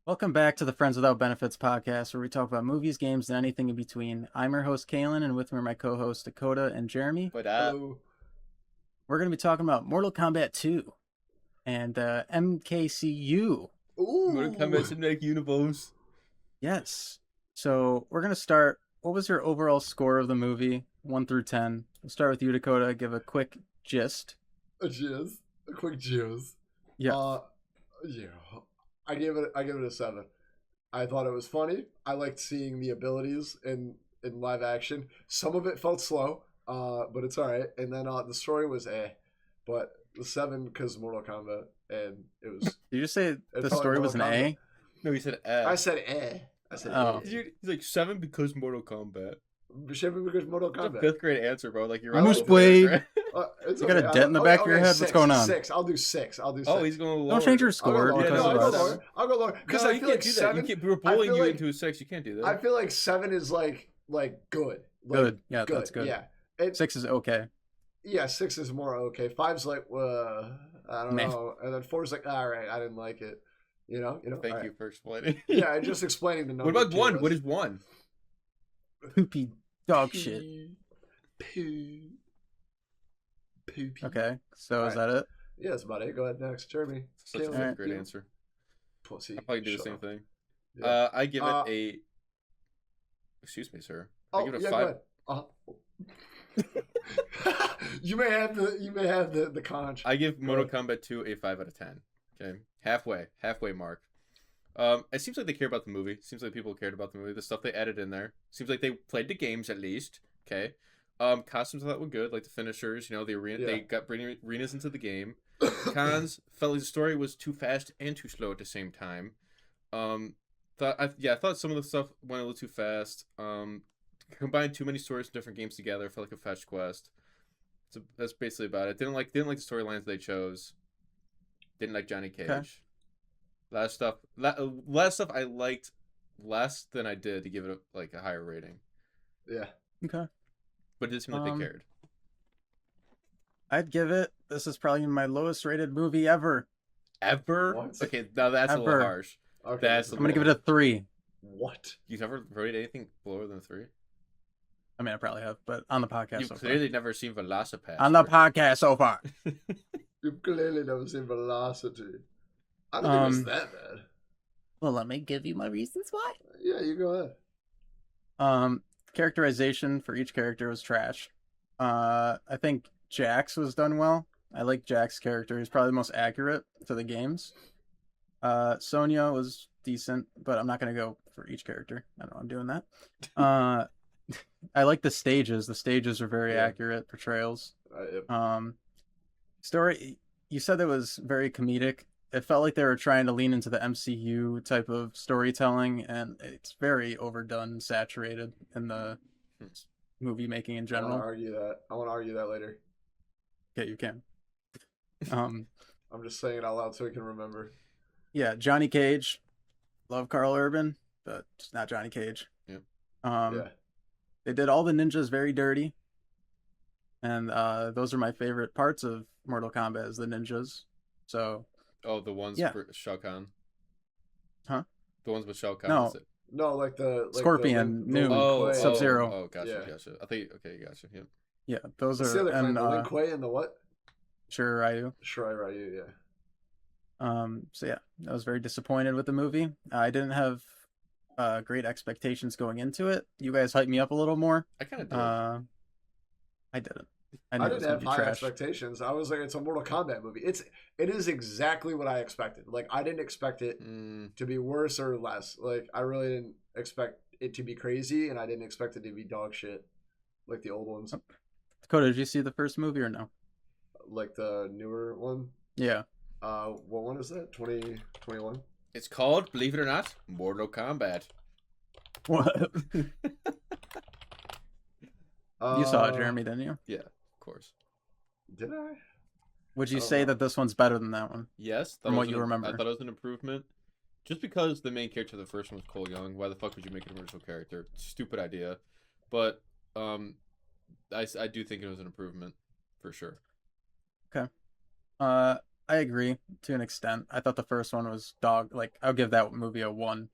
Welcome back to the Friends Without Benefits podcast, where we talk about movies, games, and anything in between. I'm your host, Kalen, and with me are my co-hosts, Dakota and Jeremy. What up? Hello. We're going to be talking about Mortal Kombat 2 and MKCU. Mortal Kombat Cinematic Universe. Yes. So we're going to start. What was your overall score of the movie, 1 through 10? We'll start with you, Dakota. Give a quick gist. A quick jizz. Yeah. Yeah. I give it a 7. I thought it was funny. I liked seeing the abilities in live action. Some of it felt slow, but it's all right. And then the story was but the 7 because Mortal Kombat, and it was. Did you just say the felt like story was an Mortal A? Kombat. No, he said I said I said Oh. He's like 7 because Mortal Kombat. Shipping because Mortal It's a Kombat. 5th grade answer, bro. Like you're I'm right. just played. It's You got a okay. dent in the back of your head? What's 6, going on? 6. I'll do 6. Oh, he's going lower. Don't change your I'll score go lower. because no, of I'll us. go lower. I'll go lower because No, I you feel can't like do that. 7. We're bullying feel you like- into a 6. You can't do that. I feel like 7 is like good. Good. Yeah, that's good. Yeah. 6 is okay. Yeah, 6 is more okay. 5's like, I don't Meh. know, and then 4's like, all right, I didn't like it. You know. Thank all you right. for explaining. Yeah, just explaining the number. What about to 1? us. What is 1? Poopy dog shit. Poo. Poopy. Okay, so is Alright. that it? Yeah, that's about it. Go ahead next, Jeremy. Such a Caleb, 5th grade you answer. Pussy. I'll probably do the Shut same up. thing. Yeah. I give Uh, it a. Excuse me, sir. I Oh, give it a yeah, 5. go ahead. You may have the conch. I give Mortal ahead. Kombat 2 a 5 out of 10. Okay, halfway mark. It seems like they care about the movie. Seems like people cared about the movie. The stuff they added in there. Seems like they played the games at least. Okay. Costumes I thought were good, like the finishers. You know, the arena. Yeah. They got bringing arenas into the game. Cons felt like the story was too fast and too slow at the same time. I thought some of the stuff went a little too fast. Combined too many stories from different games together. Felt like a fetch quest. So that's basically about it. Didn't like the storylines they chose. Didn't like Johnny Cage. Okay. Last stuff I liked less than I did to give it a higher rating. Yeah. Okay. But it did seem like they cared. I'd give it. This is probably my lowest rated movie ever. Ever? What? Okay, now that's a little Ever. harsh. Okay. That's I'm gonna give it a 3. What? You've never rated anything lower than 3? I mean, I probably have, but on the podcast You've so far. clearly never seen Velocipaster. On the podcast so far. You've clearly never seen Velocity. I don't think it's that bad. Well, let me give you my reasons why. Yeah, you go ahead. Characterization for each character was trash. I think Jax was done well. I like Jax's character. He's probably the most accurate to the games. Sonya was decent, but I'm not gonna go for each character. I don't know, I'm doing that. I like the stages. The stages are very Yeah. accurate portrayals. Yeah. Story. You said it was very comedic. It felt like they were trying to lean into the MCU type of storytelling, and it's very overdone, and saturated in the movie making in I want general. to argue that later. Okay, you can. I'm just saying it out loud so we can remember. Yeah, Johnny Cage. Love Carl Urban, but just not Johnny Cage. Yep. Yeah. They did all the ninjas very dirty, and those are my favorite parts of Mortal Kombat is the ninjas. So Oh, the ones Yeah. for Shao Kahn. Huh? The ones with Shao Kahn. No. is it? No, like the Scorpion, Noon, Oh, Sub-Zero. Oh, gotcha, Yeah. gotcha. I think gotcha. Yep. yeah, those What's the are other clan? and The Lin Kuei and the what? sure Ryu. Shirai Ryu, yeah. So yeah, I was very disappointed with the movie. I didn't have great expectations going into it. You guys hyped me up a little more. I kind of did. I didn't. I knew I it was didn't gonna have be high trash. expectations. I was like, it's a Mortal Kombat movie. It is exactly what I expected. Like, I didn't expect it to be worse or less. Like, I really didn't expect it to be crazy, and I didn't expect it to be dog shit like the old ones, Dakota, did you see the first movie or no? like the newer one. Yeah. What one is that? 2021. It's called, believe it or not, Mortal Kombat. What? You saw it, Uh, Jeremy, didn't you? Yeah, of course. Did I? Would you I don't say know. that this one's better than that one? Yes. From thought it what was you an- remember. I thought it was an improvement. Just because the main character of the first one was Cole Young, why the fuck would you make an original character? Stupid idea. But I do think it was an improvement for sure. I I agree to an extent. I thought the first one was dog. Like, I'll give that movie a 1.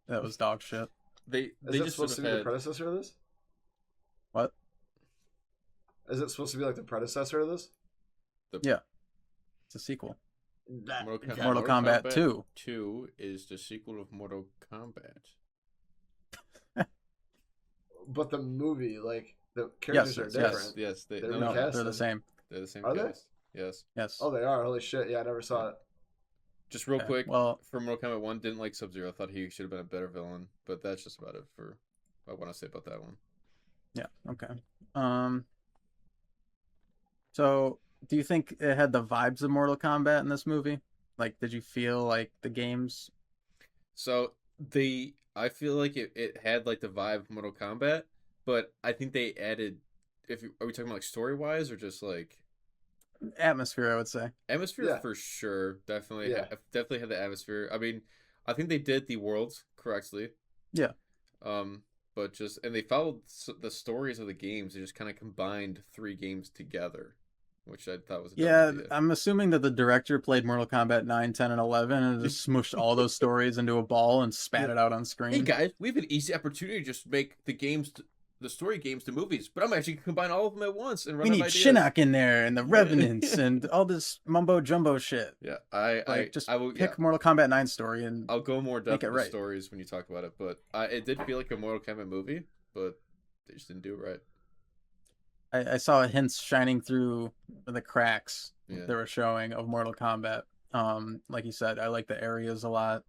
That was dog shit. They Is it just sort supposed of to be the had predecessor of this? What? Is it supposed to be like the predecessor of this? Yeah, it's a sequel. Mortal Kombat 2. 2 is the sequel of Mortal Kombat. But the movie, like the characters are yes, different. Yes, They're No, recast they're the them. same. they're the same Are they? cast. Yes. Yes. Oh, they are. Holy shit! Yeah, I never saw it. Just real Okay, quick, well- for Mortal Kombat 1, didn't like Sub-Zero. I thought he should have been a better villain, but that's just about it for what I want to say about that one. Yeah. Okay. So, do you think it had the vibes of Mortal Kombat in this movie? Like, did you feel like the games? So I feel like it had like the vibe of Mortal Kombat, but I think they added. Are we talking about like story wise or just like Atmosphere, I would say. atmosphere? Yeah. For sure, definitely, Yeah. definitely had the atmosphere. I mean, I think they did the worlds correctly. Yeah. But just and they followed the stories of the games. They just kind of combined 3 games together, which I thought was a dumb Yeah, idea. I'm assuming that the director played Mortal Kombat 9, 10, and 11 and just smooshed all those stories into a ball and spat it out on screen. Hey guys, we have an easy opportunity to just make the story games to movies, but I'm actually gonna combine all of them at once and run We out need of ideas. Shinnok in there and the Revenants and all this mumbo jumbo shit. Yeah, Just I will pick Mortal Kombat 9 story and I'll go more depth it into right. stories when you talk about it, but it did feel like a Mortal Kombat movie, but they just didn't do it right. I saw hints shining through the cracks Yeah. they were showing of Mortal Kombat. Like you said, I like the areas a lot.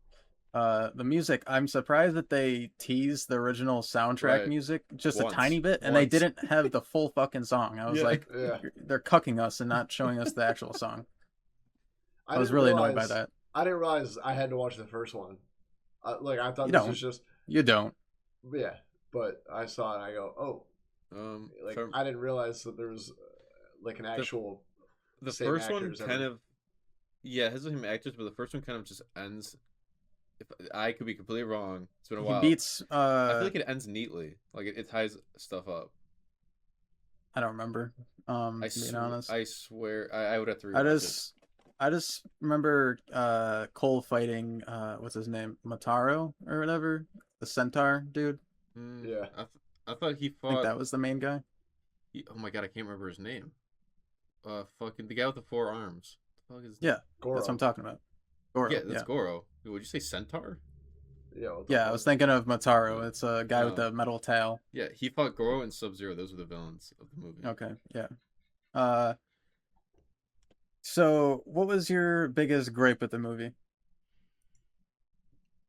The music, I'm surprised that they teased the original soundtrack Right. music just Once. a tiny bit, and they Once. didn't have the full fucking song. I was Yeah. like, Yeah. they're cucking us and not showing us the actual song. I was didn't really annoyed by realize- that. I didn't realize I had to watch the first one. Like I thought You this don't. was just You don't. yeah, but I saw it and I go, oh, like From- I didn't realize that there was like an actual. the same first one actors, kind of it has the same actors, but the first one kind of just ends. If I could be completely wrong, it's been a while. He beats. I feel like it ends neatly. Like it ties stuff up. I don't remember. Being honest, I swear, I would have to. I rewatch just remember Cole fighting what's his name, Mataro or whatever, the centaur dude. it. Yeah. I thought he I think fought. that was the main guy. Oh my god, I can't remember his name. Fucking the guy with the 4 arms. The fuck is... Yeah, Goro. that's what I'm talking about. Goro, Yeah, that's Goro. Would you say Centaur? Yeah, what the Yeah, I fuck? was thinking of Mataro. It's a guy with Oh. the metal tail. Yeah, he fought Goro and Sub-Zero. Those were the villains of the movie. Okay, yeah. So what was your biggest gripe with the movie? Do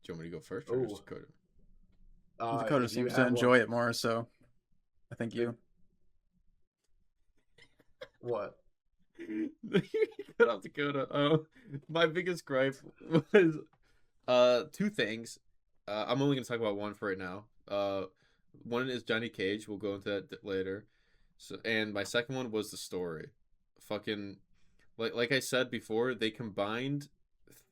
you want me to go first or Ooh. just Dakota? Dakota if you seems to have enjoy one. it more, so I think you. What? Cut off Dakota. My biggest gripe was 2 things. I'm only gonna talk about one for right now. One is Johnny Cage. We'll go into that later. So, and my second one was the story. Fucking, like I said before, they combined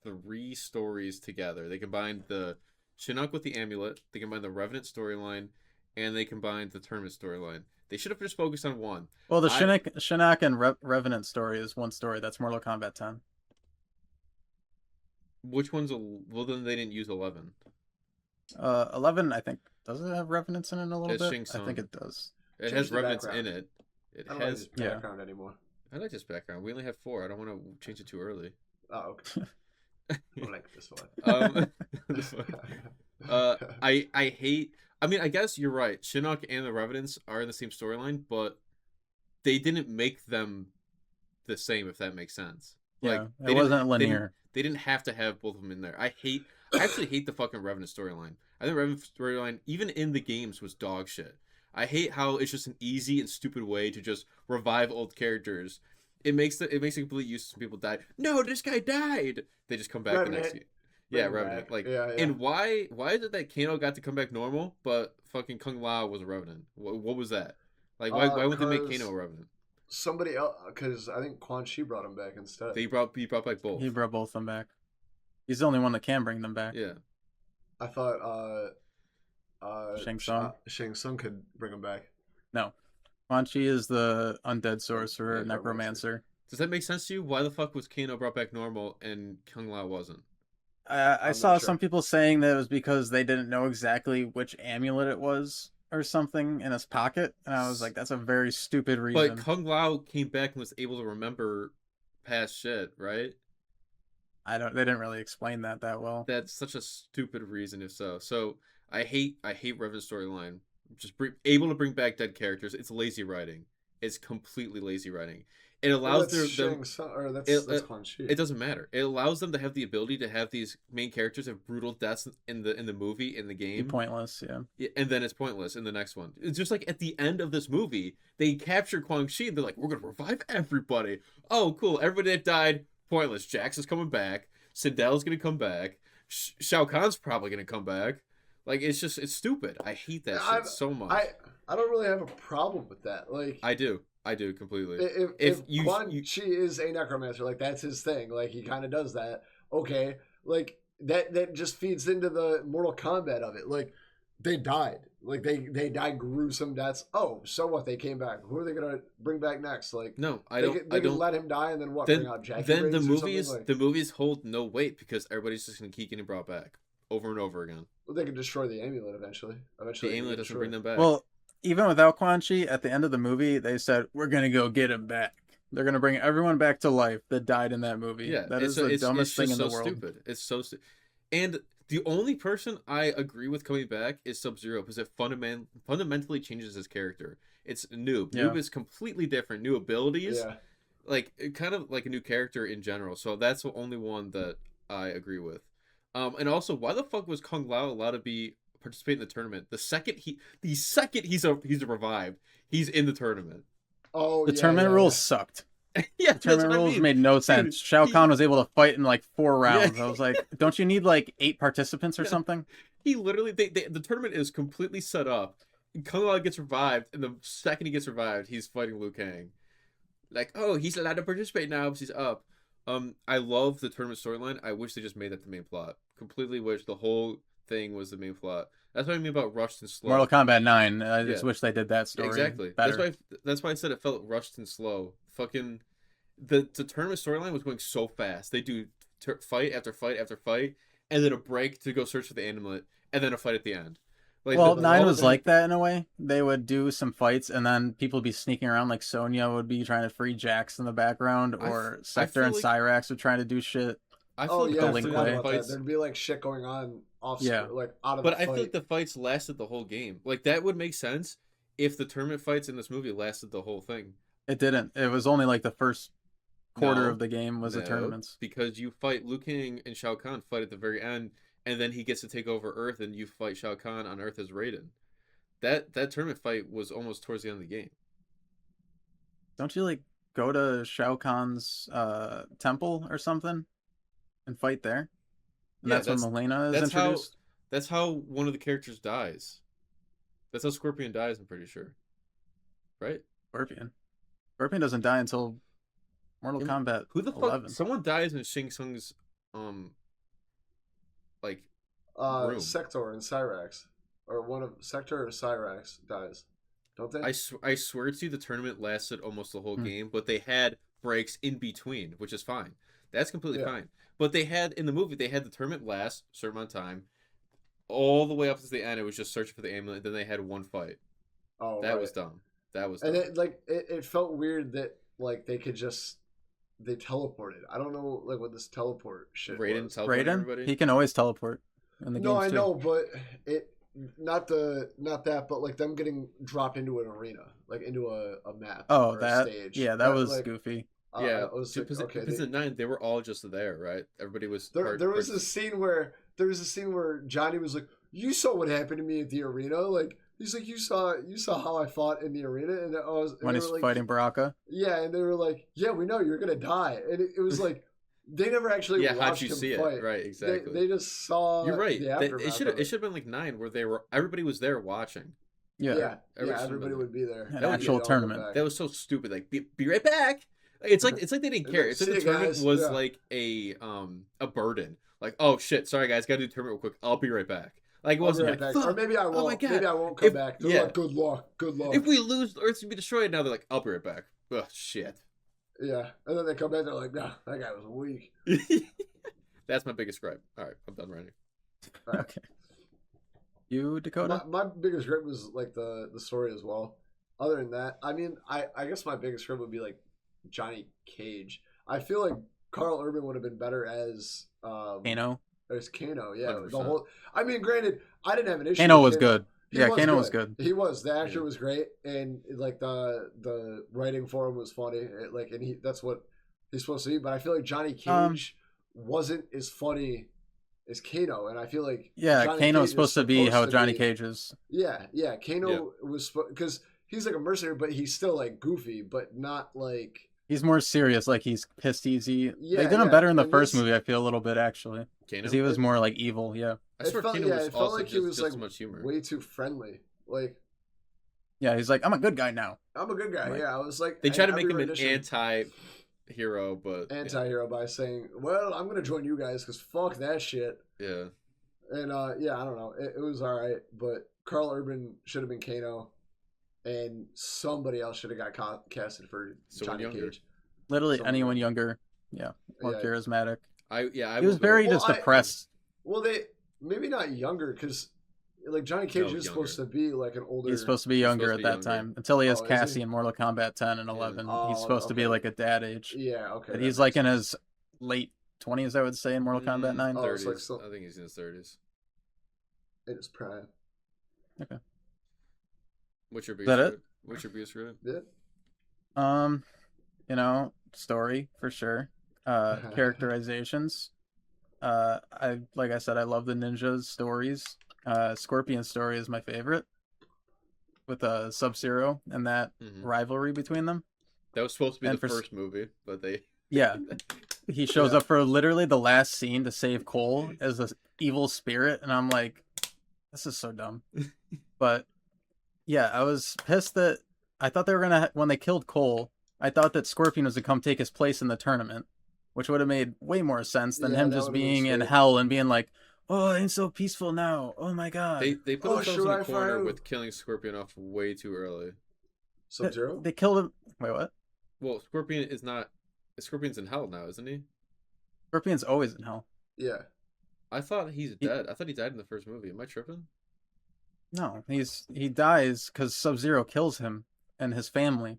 3 stories together. They combined the Shinnok with the amulet. They combined the Revenant storyline, and they combined the tournament storyline. They should have just focused on one. Well, the Shinnok and Revenant story is one story. That's Mortal Kombat 10. Which one's well? Then they didn't use 11. 11, I think, does it have Revenants in it a little It's bit? Shang I Tsung. think it does. It Change has the Revenants background. in it. It I don't like has. this yeah. background anymore. I like this background. We only have 4. I don't want to change it too early. Oh, okay. I like this one. I hate. I mean, I guess you're right. Shinnok and the Revenants are in the same storyline, but they didn't make them the same. If that makes sense. Yeah, they it wasn't didn't- linear. They didn't have to have both of them in there. I actually hate the fucking Revenant storyline. I think Revenant storyline, even in the games, was dog shit. I hate how it's just an easy and stupid way to just revive old characters. It makes it complete use when people die. No, this guy died. They just come back the next year. Yeah, Bring him Revenant. back. Like, Yeah. and why is it that Kano got to come back normal, but fucking Kung Lao was a Revenant? What was that? Like, why wouldn't they make 'cause Kano a Revenant? somebody else? Because I think Quan Chi brought him back instead. He brought back both. He brought both of them back. He's the only one that can bring them back. Yeah. I thought Shang Tsung? Shang Tsung could bring him back. No. Quan Chi is the undead sorcerer, Yeah, necromancer. Does that make sense to you? Why the fuck was Kano brought back normal and Kung Lao wasn't? I I'm saw not sure. some people saying that it was because they didn't know exactly which amulet it was or something in his pocket, and I was like, that's a very stupid But reason. Kung Lao came back and was able to remember past shit, right? I don't. They didn't really explain that well. That's such a stupid reason, if so. So I hate Revan's storyline. Able to bring back dead characters. It's lazy writing. It's completely lazy writing. It Well, allows that's them. Shang Tsung, or It, that's Quan Chi. it doesn't matter. It allows them to have the ability to have these main characters have brutal deaths in the movie, in the Be game. pointless. Yeah. Yeah, and then it's pointless in the next one. It's just like at the end of this movie, they capture Quan Chi and they're like, we're gonna revive everybody. Oh, cool. Everybody that died, pointless. Jax is coming back. Sindel's gonna come back. Shao Kahn's probably gonna come back. Like, it's stupid. I hate that shit so much. I don't really have a problem with that. Like, I do completely. if you Quan Chi is a necromancer, like that's his thing. Like he kind of does that. Okay, like that just feeds into the Mortal Kombat of it. Like they died. Like they died gruesome deaths. Oh, so what? They came back. Who are they gonna bring back next? Like No, I they don't. They I can don't. let him die and then what? Then Bring out Jackie then the Briggs or something? movies Like, the movies hold no weight because everybody's just gonna keep getting brought back over and over again. well, they can destroy the amulet eventually. Eventually, The they can amulet doesn't destroy bring it. them back. Well, even without Quan Chi, at the end of the movie, they said we're gonna go get him back. They're gonna bring everyone back to life that died in that movie. Yeah, that is the dumbest thing in the world. Stupid. It's so stupid. And the only person I agree with coming back is Sub-Zero because it fundamentally changes his character. It's Noob. Yeah. Noob is completely different, new abilities, Yeah. like kind of like a new character in general. So that's the only one that I agree with. And also, why the fuck was Kung Lao allowed to participate in the tournament? The second he's revived, he's in the tournament. Oh, The yeah, tournament yeah, rules yeah. sucked. Yeah, The tournament rules made no sense. Shao Kahn was able to fight in like 4 rounds. Yeah. I was like, don't you need like 8 participants or Yeah. something? He literally, the tournament is completely set up. Kung Lao gets revived, and the second he gets revived, he's fighting Liu Kang. Like, oh, he's allowed to participate now because he's up. I love the tournament storyline. I wish they just made that the main plot. Completely wish the whole thing was the main plot. That's what I mean about rushed and slow. Mortal Kombat 9. I just Yeah. wish they did that story Exactly. better. That's why I said it felt rushed and slow. Fucking the tournament storyline was going so fast. They do fight after fight after fight, and then a break to go search for the amulet, and then a fight at the end. Like Well, the- 9 all was the- like that in a way. They would do some fights, and then people would be sneaking around. Like Sonya would be trying to free Jax in the background, or Sector and like- Cyrax would trying to do shit. I feel Oh like yeah, the I Link forgot Way. about that. fights, There'd be like shit going on off, Yeah. like out of but the I fight. feel like the fights lasted the whole game. Like that would make sense if the tournament fights in this movie lasted the whole thing. It didn't. It was only like the first quarter No. of the game was the No, tournaments. because you fight Liu Kang and Shao Kahn fight at the very end, and then he gets to take over Earth, and you fight Shao Kahn on Earth as Raiden. That tournament fight was almost towards the end of the game. Don't you like go to Shao Kahn's temple or something and fight there? And Yeah, that's when Milena is that's how- introduced. That's how one of the characters dies. That's how Scorpion dies, I'm pretty sure. Right? Scorpion. Scorpion doesn't die until Mortal Im- Kombat Who the fuck? 11. Someone dies in Shang Tsung's like room. Sector and Cyrax, or one of Sector or Cyrax dies, don't they? I swear to you, the tournament lasted almost the whole Hmm. game, but they had breaks in between, which is fine. That's completely Yeah. fine. But they had in the movie, they had the tournament last a certain amount of time, all the way up to the end. It was just searching for the amulet. Then they had one fight. Oh, That right. was dumb. That was And dumb. it felt weird that like they teleported. I don't know like what this teleport shit Raiden was. teleporting Raiden, everybody. he can always teleport in the No, games I too. know, but it not that, but like them getting dropped into an arena, like into a map. Oh, or that a stage. yeah, that was like, goofy. Yeah, I was because like, okay. because in 9 they were all just there, right? Everybody was. There was a scene where Johnny was like, "You saw what happened to me at the arena." Like he's like, "You saw how I fought in the arena," and When they he's were like, fighting Baraka. Yeah, and they were like, "Yeah, we know you're gonna die," and it was like they never actually Yeah, how'd watched you him see fight. it? Right, exactly. They just saw. You're right. The It aftermath should of it should have been like 9 where everybody was there watching. Yeah. Everybody would be there. An That would actual get all tournament. back. That was so stupid. Like be right back. It's like they didn't care. It's like See the you tournament guys. was Yeah. like a burden. Like, oh shit, sorry guys, gotta do the tournament real quick. I'll be right back. Like it I'll be wasn't right like back. fuck. Or maybe I Oh my won't. God. Maybe I won't come If- back. They're yeah. like, good luck. If we lose, Earth's gonna be destroyed. Now they're like, I'll be right back. Ugh, shit. Yeah, and then they come back. They're like, "Nah, that guy was weak." That's my biggest gripe. All right, I'm done writing. All right. Okay. You, Dakota? My biggest grip was like the story as well. Other than that, I mean, I guess my biggest grip would be like Johnny Cage. I feel like Carl Urban would have been better Kano? as Kano. Yeah, 100%. the whole. I mean, granted, I didn't have an issue. Kano with was good. He Yeah, Kano was good. He was. The actor Yeah. was great, and like the writing for him was funny. Like, and that's what he's supposed to be. But I feel like Johnny Cage wasn't as funny as Kano, and I feel like Yeah, Johnny Kano Cage is supposed to be how Johnny be- Cage is. Yeah. Kano was because he's like a mercenary, but he's still like goofy, but not like He's more serious, like he's pissed easy. Yeah, They did him yeah, better in the and first this- movie, I feel, a little bit, actually. Kano. Because he was more like evil, yeah. I swear it Kano was felt also like he just, was just like so much humor. way too friendly. Like, Yeah, he's like, I'm a good guy now. I'm a good guy. Like- yeah, I was like, They try to every make him an rendition- anti-hero, but anti-hero by saying, "Well, I'm gonna join you guys because fuck that shit." yeah. And yeah, I don't know. It was all right, but Carl Urban should have been Kano, and somebody else should have got casted for Someone Johnny younger. Cage. Literally Someone anyone like- younger. Yeah, more Yeah. charismatic. I He was will go- very Well, just I- depressed. Well, they maybe not younger because like Johnny Cage No, is supposed to be like an older. He's supposed to be younger supposed at to be that younger. time. Until he has Oh, is Cassie he? in Mortal Kombat 10 and Yeah. 11. Oh, He's supposed to be okay. like a dad age. Yeah, okay. But that he's makes like in sense. his late 20s, I would say, in Mortal Kombat 9. Oh, it's 30s. like so- I think he's in his 30s. in his prime. What's your that biggest? it? What's your biggest rip? Yeah. You know, story for sure. Characterizations. Like I said, I love the ninjas stories. Scorpion story is my favorite. With Sub-Zero and that Mhm. rivalry between them. That was supposed to be And the for first movie, but they. Yeah. He shows Yeah. up for literally the last scene to save Cole as the evil spirit, and I'm like, this is so dumb. But yeah, I was pissed that I thought they were gonna when they killed Cole, I thought that Scorpion was to come take his place in the tournament, which would have made way more sense than Yeah, him that just would've been being in sweet. hell and being like, oh, it's so peaceful now. Oh my god. They put Oh, themselves in should a I corner fire- with killing Scorpion off way too early. Sub-Zero. They killed him. Wait, what? Well, Scorpion is not. Scorpion's in hell now, isn't he? Scorpion's always in hell. Yeah. I thought he's dead. I thought he died in the first movie. Am I tripping? No, he dies because Sub-Zero kills him and his family,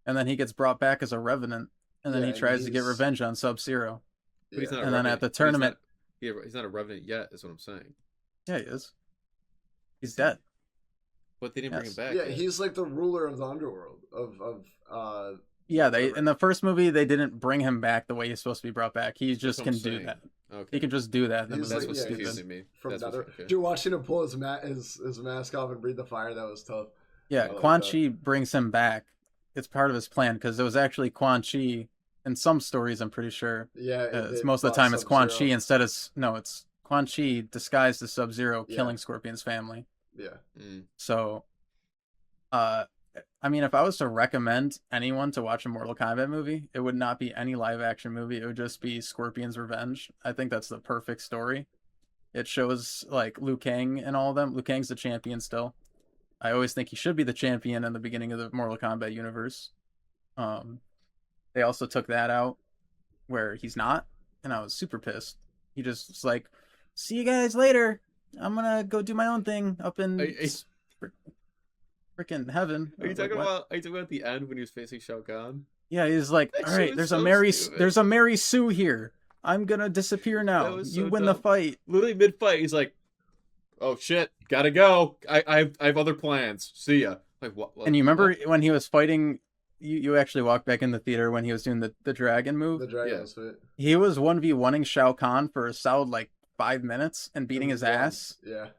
and then he gets brought back as a revenant, and then Yeah, he and tries to get he's- revenge on Sub-Zero. But he's Yeah. not. A And then revenant. at the But tournament- he's not a revenant yet. Is what I'm saying. Yeah, he is. He's dead. But they didn't bring him Yes. back. Yeah, yet. he's like the ruler of the underworld Yeah, they Whatever. in the first movie they didn't bring him back the way he's supposed to be brought back. He just what can I'm do saying. that. Okay. He can just do that. The He's movie's That's like- what's yeah, he's- confusing me. from That's Nether. what's okay. Dude, watching him pull his mask off and breathe the fire, that was tough. Yeah, I like Quan that. Chi brings him back. It's part of his plan because it was actually Quan Chi in some stories. I'm pretty sure. Yeah, It's most of the time it's Quan Chi instead of no, it's Quan Chi disguised as Sub-Zero Yeah. killing Scorpion's family. Yeah, Mm. So, I mean, if I was to recommend anyone to watch a Mortal Kombat movie, it would not be any live action movie. It would just be Scorpion's Revenge. I think that's the perfect story. It shows like Liu Kang and all of them. Liu Kang's the champion still. I always think he should be the champion in the beginning of the Mortal Kombat universe. They also took that out where he's not, and I was super pissed. He just was like, "See you guys later. I'm gonna go do my own thing up in freaking heaven." Are you I was talking like, "What?" about? Are you talking about the end when he was facing Shao Kahn? Yeah, he's like, That "All shit right, was there's so a Mary, stupid. there's a Mary Sue here. I'm gonna disappear That now. was You so win the dumb. fight." Literally mid fight, he's like, "Oh shit, gotta go. I have other plans. See ya." Like what? And you remember when he was fighting? You actually walked back in the theater when he was doing the dragon move. the dragon Yeah. was fit. He was 1v1ing Shao Kahn for a solid like 5 minutes and beating his Yeah. ass. Yeah,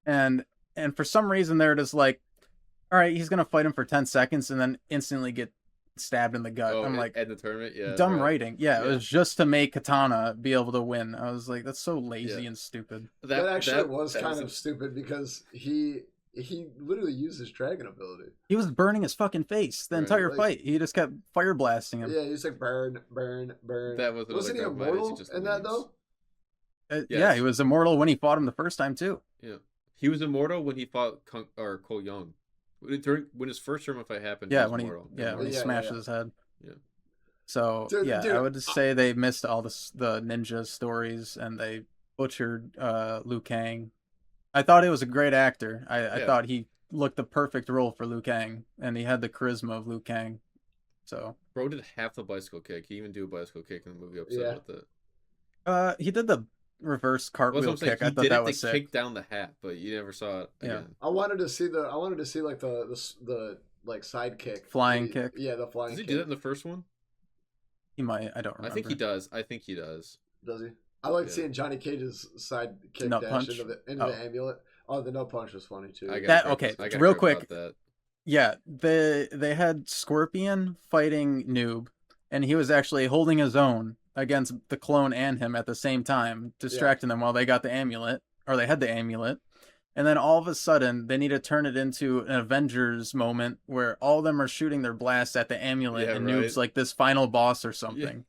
And for some reason they're just like, all right, he's gonna fight him for 10 seconds and then instantly get stabbed in the gut. Oh, I'm like, at the tournament, yeah. dumb right. writing. Yeah, it Yeah. was just to make Katana be able to win. I was like, that's so lazy Yeah. and stupid. that actually was that kind of stupid because he literally used his dragon ability. He was burning his fucking face the Right, entire like- fight. He just kept fire blasting him. Yeah, he's like burn, burn, burn. That was another Wasn't he grab by it, immortal he just in that leaves. though? Yeah, Yes. he was immortal when he fought him the first time too. Yeah, he was immortal when he fought Cole Young. When his first tournament fight happened, Yeah, he was when immortal. he Yeah, smashes yeah. his head. So Dude, yeah, dude, I would say they missed all the ninja stories and they butchered Liu Kang. I thought he was a great actor. I Yeah, thought he looked the perfect role for Liu Kang, and he had the charisma of Liu Kang. So bro did half the bicycle kick. He even do a bicycle kick in the movie upset yeah. with it. he did the reverse Well, that's what cartwheel I'm saying. kick. I He thought did that it to was sick. kick down the hat, but you never saw it Yeah. again. I wanted to see like the like sidekick. Flying kick. Yeah, the flying Does he kick. do that in the first one? He might. I don't remember. I think he does. I think he does. Does he? I like Yeah. seeing Johnny Cage's side kick Nut dash punch? into Oh. the amulet. Oh, the nut punch was funny too. I got That okay. I got Real crap quick. about that. Yeah, they had Scorpion fighting Noob, and he was actually holding his own against the clone and him at the same time, distracting them while they got the amulet, or they had the amulet. And then all of a sudden, they need to turn it into an Avengers moment where all of them are shooting their blasts at the amulet, Yeah, and right. Noob's like this final boss or something.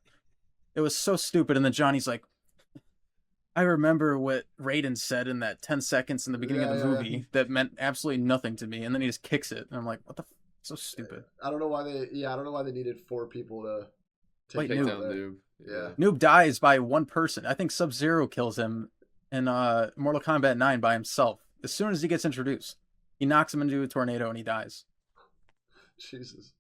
It was so stupid. And then Johnny's like, I remember what Raiden said in that 10 seconds in the beginning of the movie that meant absolutely nothing to me. And then he just kicks it. And I'm like, what the so stupid. I don't know why they needed 4 people to Wait, take Take him Noob. out down there. Noob. Yeah. Noob dies by one person. I think Sub-Zero kills him in Mortal Kombat 9 by himself. As soon as he gets introduced, he knocks him into a tornado and he dies. Jesus.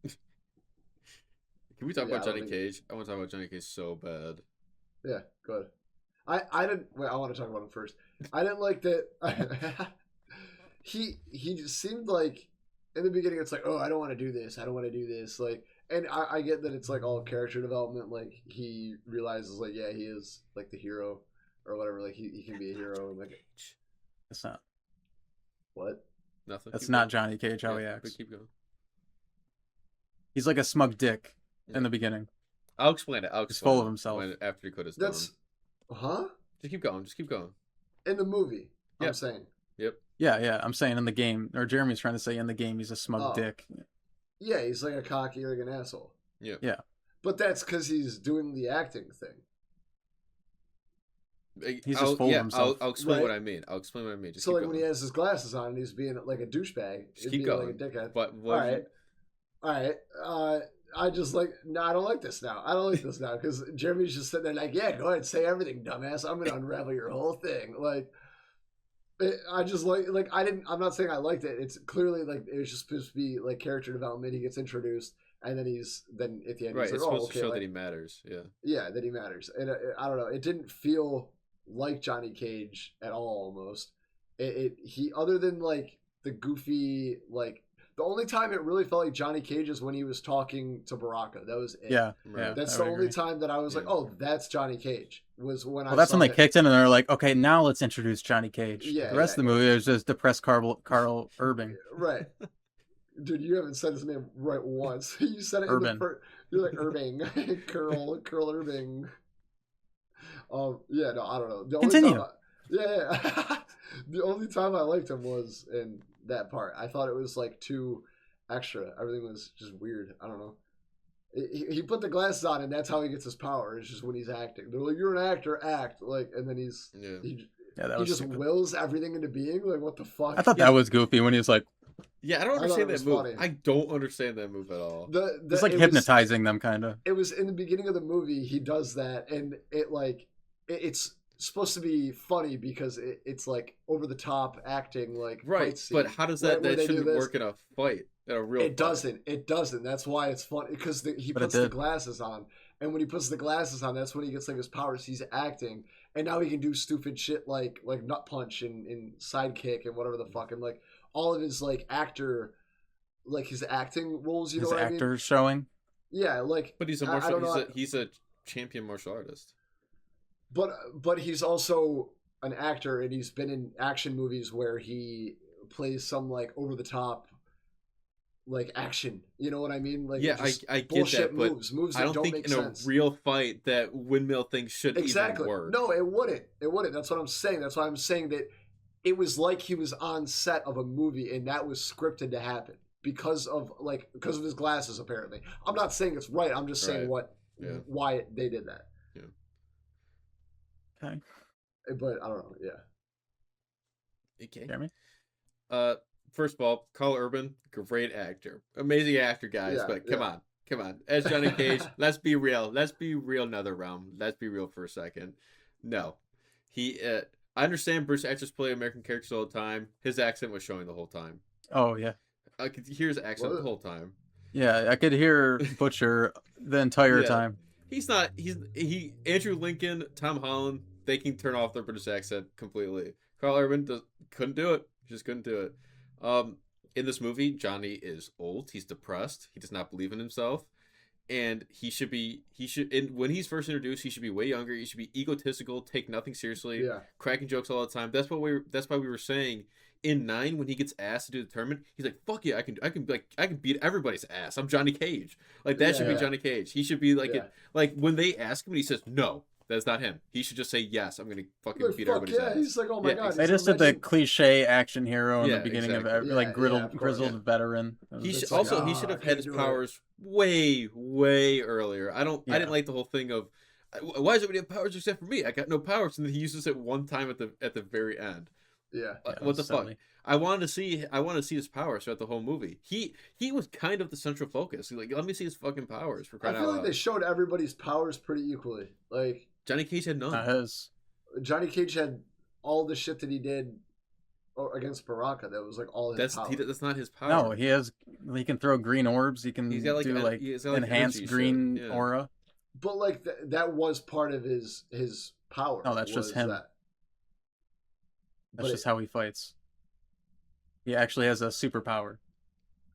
Can we talk Yeah, about I don't Johnny think- Cage? I want to talk about Johnny Cage so bad. Yeah, good. I didn't wait, I want to talk about him first. I didn't like that he just seemed like in the beginning it's like, oh, I don't want to do this. I don't want to do this. Like, and I get that it's like all character development. Like he realizes like, yeah, he is like the hero or whatever. Like he can be a hero. And like, It's not. what? Nothing. That's Keep not going. Johnny Cage how he Yeah, acts. but keep going. He's like a smug dick Yeah. in the beginning. I'll explain it. He's full of himself. After you cut his That's done. Just keep going. Just keep going. in the movie. I'm Yep. saying. Yeah. I'm saying in the game, or Jeremy's trying to say in the game, he's a smug Oh. dick. Yeah, he's like a cocky, arrogant asshole. Yeah. Yeah. But that's because he's doing the acting thing. He's just full of himself. I'll explain Right. what I mean. I'll explain what I mean. Just So keep like going. when he has his glasses on and he's being like a douchebag, Just he's keep being going. like a dickhead. But All what? right. All right. I just like, no, I don't like this now. I don't like this now because Jeremy's just sitting there like, yeah, go ahead, say everything, dumbass. I'm gonna unravel your whole thing. Like, I just like I'm not saying I liked it. It's clearly like it was just supposed to be like character development. He gets introduced and then then at the end Right. he's It's like, oh, supposed okay, to show like, that he matters. Yeah. yeah, that he matters. And I don't know. It didn't feel like Johnny Cage at all. Almost. He other than like the goofy like. The only time it really felt like Johnny Cage is when he was talking to Baraka. That was it. Yeah. Right. Yeah. That's I the would only agree. time that I was like, Yeah. oh, that's Johnny Cage. Was when Well, that's saw when they that- kicked in and they're like, okay, now let's introduce Johnny Cage. Yeah, The rest of the movie is just depressed Carl Urban. Right. Dude, you haven't said his name right once. You said it in Urban. the first. You're like Irving. Curl Irving. Yeah, no, I don't know. The Continue. Only time yeah. The only time I liked him was in that part. I thought it was like too extra. Everything was just weird. I don't know. He put the glasses on, and that's how he gets his power. It's just when he's acting. They're like, "You're an actor, act." Like, and then Yeah. he Yeah, that he was just stupid. wills everything into being. Like, what the fuck? I thought that was goofy when he was like, Yeah. I don't I thought understand it was that move. funny. I don't understand that move at all. it's like hypnotizing them, kind of. It was in the beginning of the movie. He does that, and it's supposed to be funny because it's like over the top acting, like Right. fight scene. But how does where that? they That do shouldn't this. work in a fight. In a real. It fight. doesn't. It doesn't. That's why it's funny because he But it puts the did. glasses on, and when he puts the glasses on, that's when he gets like his powers. He's acting, and now he can do stupid shit like nut punch and sidekick and whatever the fuck, and like all of his like actor, like his acting roles. You His know what I mean? actor showing. Yeah, like But he's a I martial. don't know. He's a champion martial artist. But he's also an actor, and he's been in action movies where he plays some like over the top, like action. You know what I mean? Like Yeah, just I get bullshit that, but moves I that don't don't think make in sense. a real fight that windmill thing should Exactly. even work. No, it wouldn't. It wouldn't. That's what I'm saying. That's why I'm saying that it was like he was on set of a movie, and that was scripted to happen because of his glasses. Apparently, I'm not saying it's right. I'm just saying Yeah. why they did that. Okay. But I don't know. Yeah. Okay. Jeremy? First of all, Carl Urban, great actor, amazing actor, guys. Yeah, but come yeah. on, Come on, as Johnny Cage. Let's be real. Let's be real. NetherRealm. Let's be real for a second. No, he. I understand British actors play American characters all the time. His accent was showing the whole time. Oh yeah, I could hear his accent the whole time. yeah. I could hear Butcher the entire Yeah. time. He's not. He. Andrew Lincoln, Tom Holland. They can turn off their British accent completely. Carl Urban couldn't do it. Just couldn't do it. In this movie, Johnny is old. He's depressed. He does not believe in himself, and he should. When he's first introduced, he should be way younger. He should be egotistical, take nothing seriously, cracking jokes all the time. That's why we were saying in 9 when he gets asked to do the tournament, he's like, "Fuck yeah, I can beat everybody's ass. I'm Johnny Cage." Like that should be Johnny Cage. He should be like like when they ask him, and he says no. That's not him. He should just say yes. I'm gonna fucking beat everybody's ass. He's like, oh my god. They just did the cliche action hero in the beginning of like grizzled veteran. He should have had his powers way earlier. I didn't like the whole thing of why does everybody have powers except for me? I got no powers, and then he uses it one time at the very end. What the fuck? I wanted to see his powers throughout the whole movie. He was kind of the central focus. Like, let me see his fucking powers for crying out loud. I feel like they showed everybody's powers pretty equally. Like Johnny Cage had none. Johnny Cage had all the shit that he did against Baraka. That was like all his power. That's not his power. No, he can throw green orbs. He can do enhanced green aura. But like that was part of his power. No, that's just him. That's just how he fights. He actually has a superpower.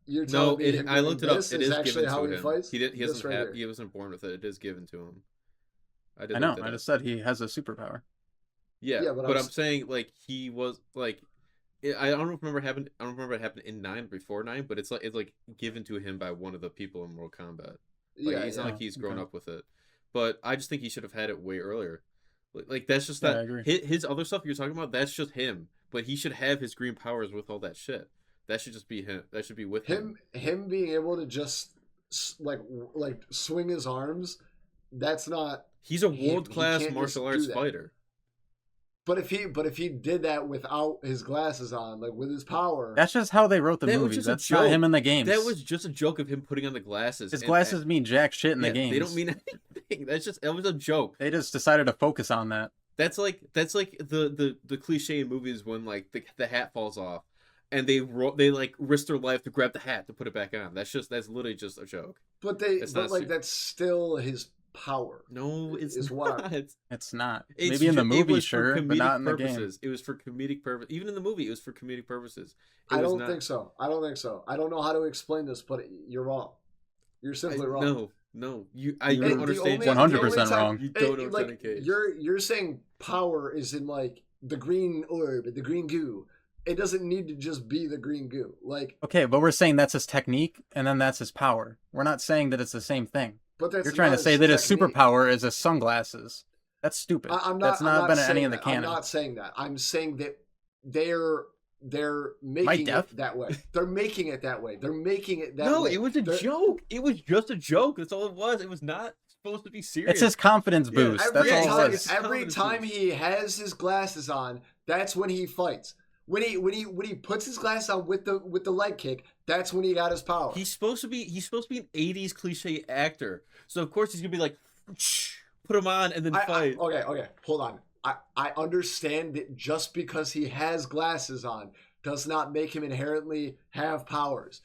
I looked it up. It is actually given how to he him. fights. He wasn't born with it. It is given to him. I know. I just said he has a superpower. Yeah, but I'm saying like he was like, I don't remember it happened in 9 before 9, but it's like given to him by one of the people in Mortal Kombat. Like it's not like he's grown up with it. But I just think he should have had it way earlier. Like that's just that. I agree. His other stuff you're talking about, that's just him. But he should have his green powers with all that shit. That should just be him. That should be with him. Him being able to just like swing his arms. That's not. He's a world-class martial arts fighter. But if he did that without his glasses on, like with his power, that's just how they wrote the movie. That's not him in the games. That was just a joke of him putting on the glasses. His glasses mean jack shit in the games. They don't mean anything. That was a joke. They just decided to focus on that. That's like the cliche in movies when like the hat falls off, and they like risk their life to grab the hat to put it back on. That's literally just a joke. But that's still his power. No, it's not. It's not. Maybe in the movie, sure, but not in the game. It was for comedic purpose. Even in the movie, it was for comedic purposes. I don't think so. I don't know how to explain this, but you're wrong. You're simply wrong. No. You don't understand. 100% wrong. You don't know Johnny Cage. You're saying power is in like the green orb, the green goo. It doesn't need to just be the green goo. Like okay, but we're saying that's his technique, and then that's his power. We're not saying that it's the same thing. But you're trying to say that his superpower is his sunglasses. That's stupid. That's not been any of the canon. I'm not saying that. I'm saying that they're making it that way. They're making it that way. They're making it that way. No, it was a joke. It was just a joke. That's all it was. It was not supposed to be serious. It's his confidence boost. That's all it is. Every time he has his glasses on, that's when he fights. When he puts his glasses on with the leg kick, that's when he got his power. He's supposed to be an 80s cliche actor. So of course he's gonna be like, put him on and then fight. Okay, hold on. I understand that just because he has glasses on does not make him inherently have powers.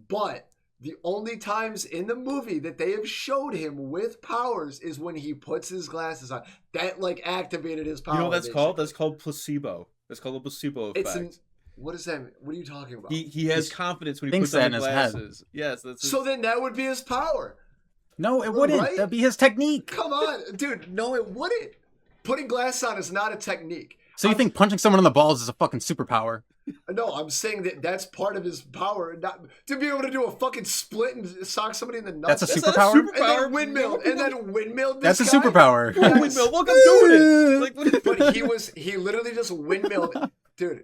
But the only times in the movie that they have showed him with powers is when he puts his glasses on. That like activated his power. You know what that's called? That's called placebo. That's called a placebo effect. What is that? What are you talking about? He has confidence when he puts on his glasses. Yes, so then that would be his power. No, it wouldn't. Right? That'd be his technique. Come on, dude. No, it wouldn't. Putting glasses on is not a technique. So you think punching someone in the balls is a fucking superpower? No, I'm saying that's part of his power. Not to be able to do a fucking split and sock somebody in the nuts. That's a superpower? And then windmill. That's a superpower. Yes. Windmill. Look, I'm doing it. But he literally just windmilled. Dude.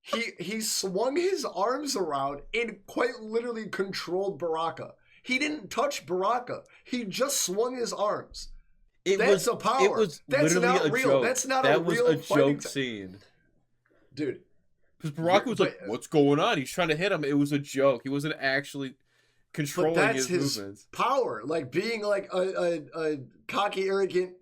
He swung his arms around and quite literally controlled Baraka. He didn't touch Baraka. He just swung his arms. That's a power. It was that's literally not real. Joke. That's not that a real. That was a joke scene, dude. Because Baraka was like, "What's going on?" He's trying to hit him. It was a joke. He wasn't actually. controlling that's his his movements. power, like being like a cocky, arrogant,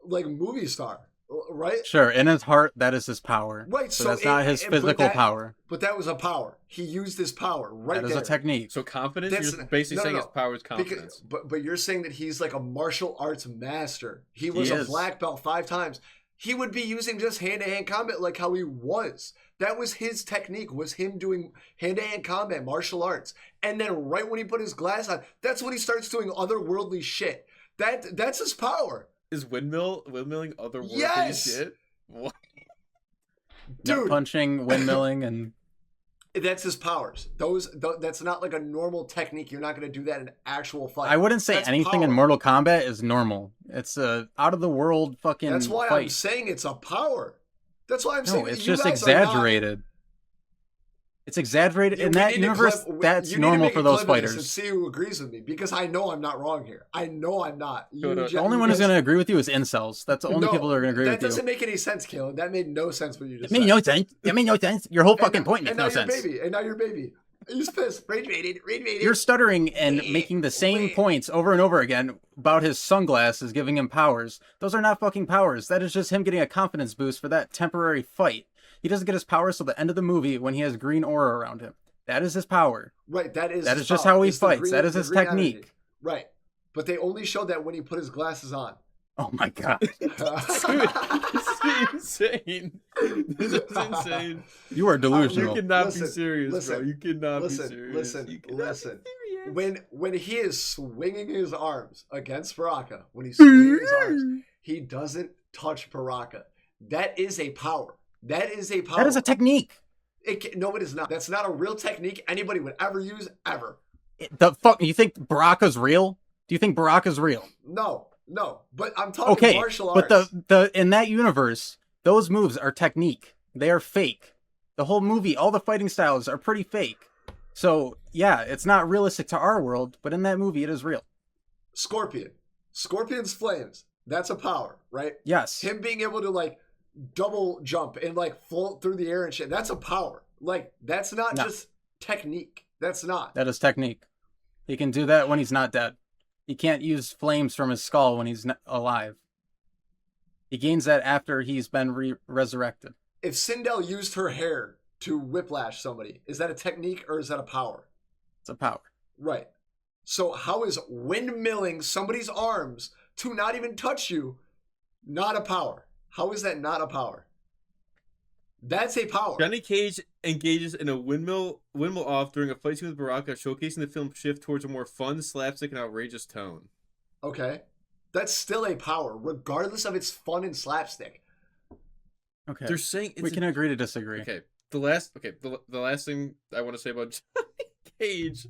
like movie star, right? Sure, in his heart, that is his power. Right. So So that's not his physical power. But that was a power. He used his power right That is there. a technique. So confidence? That's- You're basically saying no. his power is confidence. But you're saying that he's like a martial arts master. He was He a is. black belt 5 times. He would be using just hand-to-hand combat like how he was. That was his technique, was him doing hand-to-hand combat, martial arts. And then right when he put his glass on, that's when he starts doing otherworldly shit. That's his power. Is windmilling otherworldly Yes! shit? What? Nut Dude, punching, windmilling, and that's his powers. That's not like a normal technique. You're not going to do that in an actual fight. I wouldn't say That's anything in power. Mortal Kombat is normal. It's a out of the world fucking That's why fight. I'm saying it's a power. That's why I'm saying No, that it's you just guys are not- exaggerated. It's exaggerated You- in we that need to universe. clip- That's you need to normal make for a those clip of this and fighters. see who agrees with me, because I know I'm not wrong here. I know I'm not. The The only one who's going to agree with you is incels. That's the only people that are going to agree that with you. doesn't make any sense, Caleb. That made no sense what you just It made said. no sense. It made no sense. Your whole And fucking now- point makes and no now sense. you're baby. And now you're baby. He's pissed. Rage baited. You're stuttering and making the same points over and over again about his sunglasses giving him powers. Those are not fucking powers. That is just him getting a confidence boost for that temporary fight. He doesn't get his powers till the end of the movie when he has green aura around him. That is his power. Right. That is his just power. how he It's the fights. green- That is the his green technique. energy. Right. But they only showed that when he put his glasses on. Oh my god. Dude, this is insane. This is insane. You are You delusional. cannot Listen, be serious, bro. listen, You cannot be listen, serious. listen, You cannot be listen. serious. When he is swinging his arms against Baraka, when he's swinging his arms, he doesn't touch Baraka. That is a power. That is a power. That is a technique. No, it is not. That's not a real technique anybody would ever use, ever. The fuck? You think Baraka's real? Do you think Baraka's real? No. But I'm talking Okay, martial arts. but the in that universe, those moves are technique. They are fake. The whole movie, all the fighting styles are pretty fake. So yeah, it's not realistic to our world, but in that movie, it is real. Scorpion's flames. That's a power, right? Yes. Him being able to like double jump and like float through the air and shit. That's a power. Like that's not No. just technique. That's not. That is technique. He can do that when he's not dead. He can't use flames from his skull when he's alive. He gains that after he's been resurrected. If Sindel used her hair to whiplash somebody, is that a technique or is that a power? It's a power. Right. So how is windmilling somebody's arms to not even touch you not a power? How is that not a power? That's a power. Johnny Cage engages in a windmill off during a fight scene with Baraka, showcasing the film's shift towards a more fun, slapstick, and outrageous tone. Okay. That's still a power, regardless of its fun and slapstick. Okay. They're saying it's We can agree to disagree. Okay. The last thing I want to say about Johnny Cage,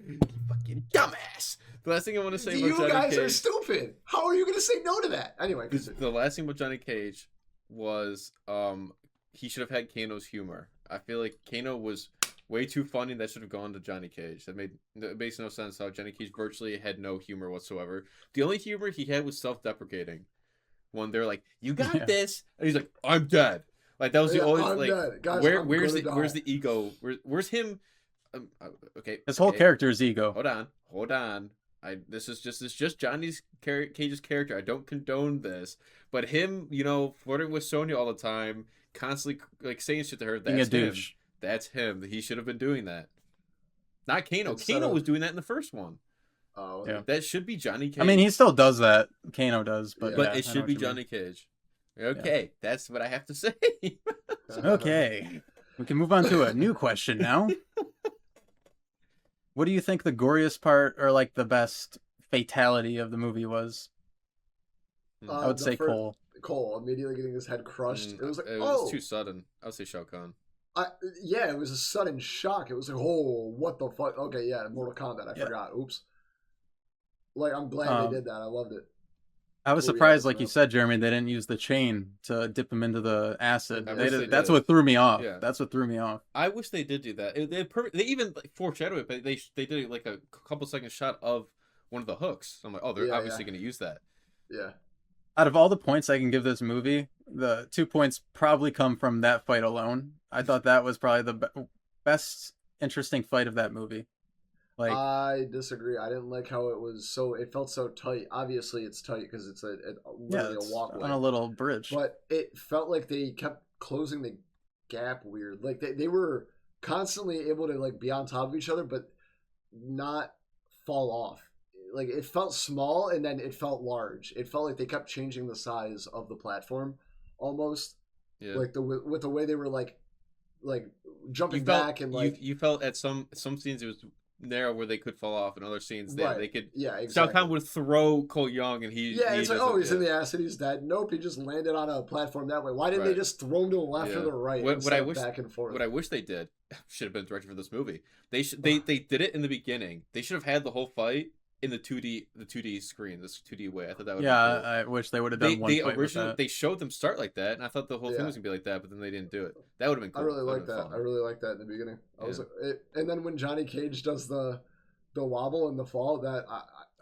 you fucking dumbass. The last thing I want to say about You Johnny guys Cage. are stupid. How are you going to say no to that? Anyway, The last thing about Johnny Cage was he should have had Kano's humor. I feel like Kano was way too funny. That should have gone to Johnny Cage. That makes no sense how Johnny Cage virtually had no humor whatsoever. The only humor he had was self-deprecating. When they're like, "You got Yeah. this," and he's like, "I'm dead." Like that was the Yeah, only I'm like dead. Guys, I'm where's gonna where's die. the ego? Where's him? Okay, His whole okay. character's ego. Hold on. This is just Johnny's Cage's character. I don't condone this, but him, flirting with Sonya all the time, constantly like saying shit to her. Being a That's him. douche. That's him. He should have been doing that. Not Kano. Instead Kano of- was doing that in the first one. Oh, Yeah. That should be Johnny Cage. I mean, he still does that. Kano does, but but yeah, I it know should what be you mean. Johnny Cage. Okay, that's what I have to say. Okay. We can move on to a new question now. What do you think the goriest part or like the best fatality of the movie was? I would the say first- Cole. Cole immediately getting his head crushed. It was like, it oh, was too sudden. I would say Shao Kahn. yeah, it was a sudden shock. It was like, oh, what the fuck? Okay, yeah, Mortal Kombat. I Yeah. forgot. Oops. Like, I'm glad they did that. I loved it. I was Oh, yeah, surprised, like you bro. said, Jeremy, they didn't use the chain to dip him into the acid. I wish they That's did. what threw me off. Yeah. That's what threw me off. I wish they did that. They even like, foreshadowed it, but they did like a couple second shot of one of the hooks. I'm like, oh, they're Yeah, obviously going to use that. Yeah. Out of all the points I can give this movie, the 2 points probably come from that fight alone. I thought that was probably the best interesting fight of that movie. Like, I disagree. I didn't like how it was so. It felt so tight. Obviously, it's tight because it's yeah, literally it's a walkway. on a little bridge. But it felt like they kept closing the gap weird. Like they were constantly able to like be on top of each other, but not fall off. Like it felt small and then it felt large. It felt like they kept changing the size of the platform almost. Yeah. Like with the way they were like jumping You felt, back and like you felt at some scenes it was narrow where they could fall off, and other scenes they could. yeah, Shao exactly. Kahn would throw Cole Young, and he It's like, oh, he's yeah. in the acid, he's dead. Nope, he just landed on a platform that way. Why didn't they Right. just throw him to the left or the right What I of wish back and forth? What I wish they did should have been directed for this movie. They did it in the beginning. They should have had the whole fight in the 2D screen, this 2D way. I thought that would be cool. I wish they would have done one fight with that. They showed them start like that, and I thought the whole thing was gonna be like that, but then they didn't do it. That would have been cool. I really like That that. would've I been fun. really like that in the beginning. I was Yeah. like, and then when Johnny Cage does the wobble and the fall, that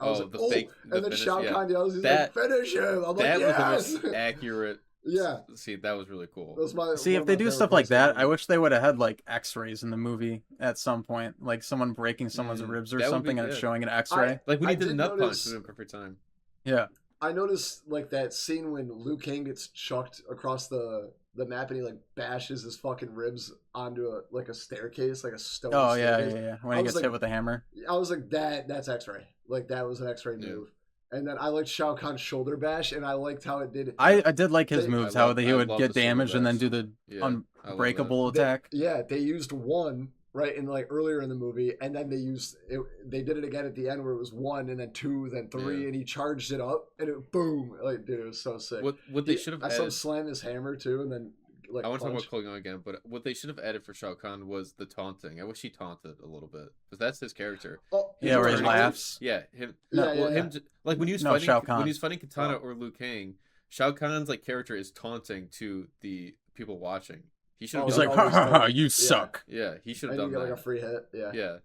I was like, the oh, fake, and the then finish, Shao yeah. Kahn yells, he's That- like, finish him. I'm like, That yes. was the most accurate. Yeah. See, that was really cool. That was my, See, one if of they my do favorite stuff like parts of the that, I movie. wish they would have had like X-rays in the movie at some point, like someone breaking someone's ribs or that would be something, and it's good. showing an X-ray. Like when he I did the did nut punch, notice- it was in perfect time. Yeah, I noticed like that scene when Liu Kang gets chucked across the map and he like bashes his fucking ribs onto a staircase, like a stone oh staircase. yeah. When I he was gets like- hit with a hammer. I was like, that's X-ray. Like that was an X-ray Yeah. move. And then I liked Shao Kahn's shoulder bash, and I liked how it did. I did like his They- moves, I how love- he I would love get the shoulder damaged and then bash. do the Yeah, I love unbreakable They- attack. Yeah, they used one right in like earlier in the movie, and then they used it. They did it again at the end where it was one, and then two, then three, Yeah. and he charged it up, and it boom! Like dude, it was so sick. What they should have I saw him added. slam his hammer too, and then like I want to talk punch. about Cole Young again, but what they should have added for Shao Kahn was the taunting. I wish he taunted a little bit because that's his character. Oh, Yeah, where he already- laughs. Yeah, him. Yeah, well, yeah, him. Like when he was No, fighting, Shao Kahn. when he was fighting Katana Oh. or Liu Kang, Shao Kahn's like character is taunting to the people watching. He should have. Oh, He's like, like, always ha ha ha, done. you Yeah. suck. yeah, he should have And you done get that. like a free hit. Yeah. Yeah,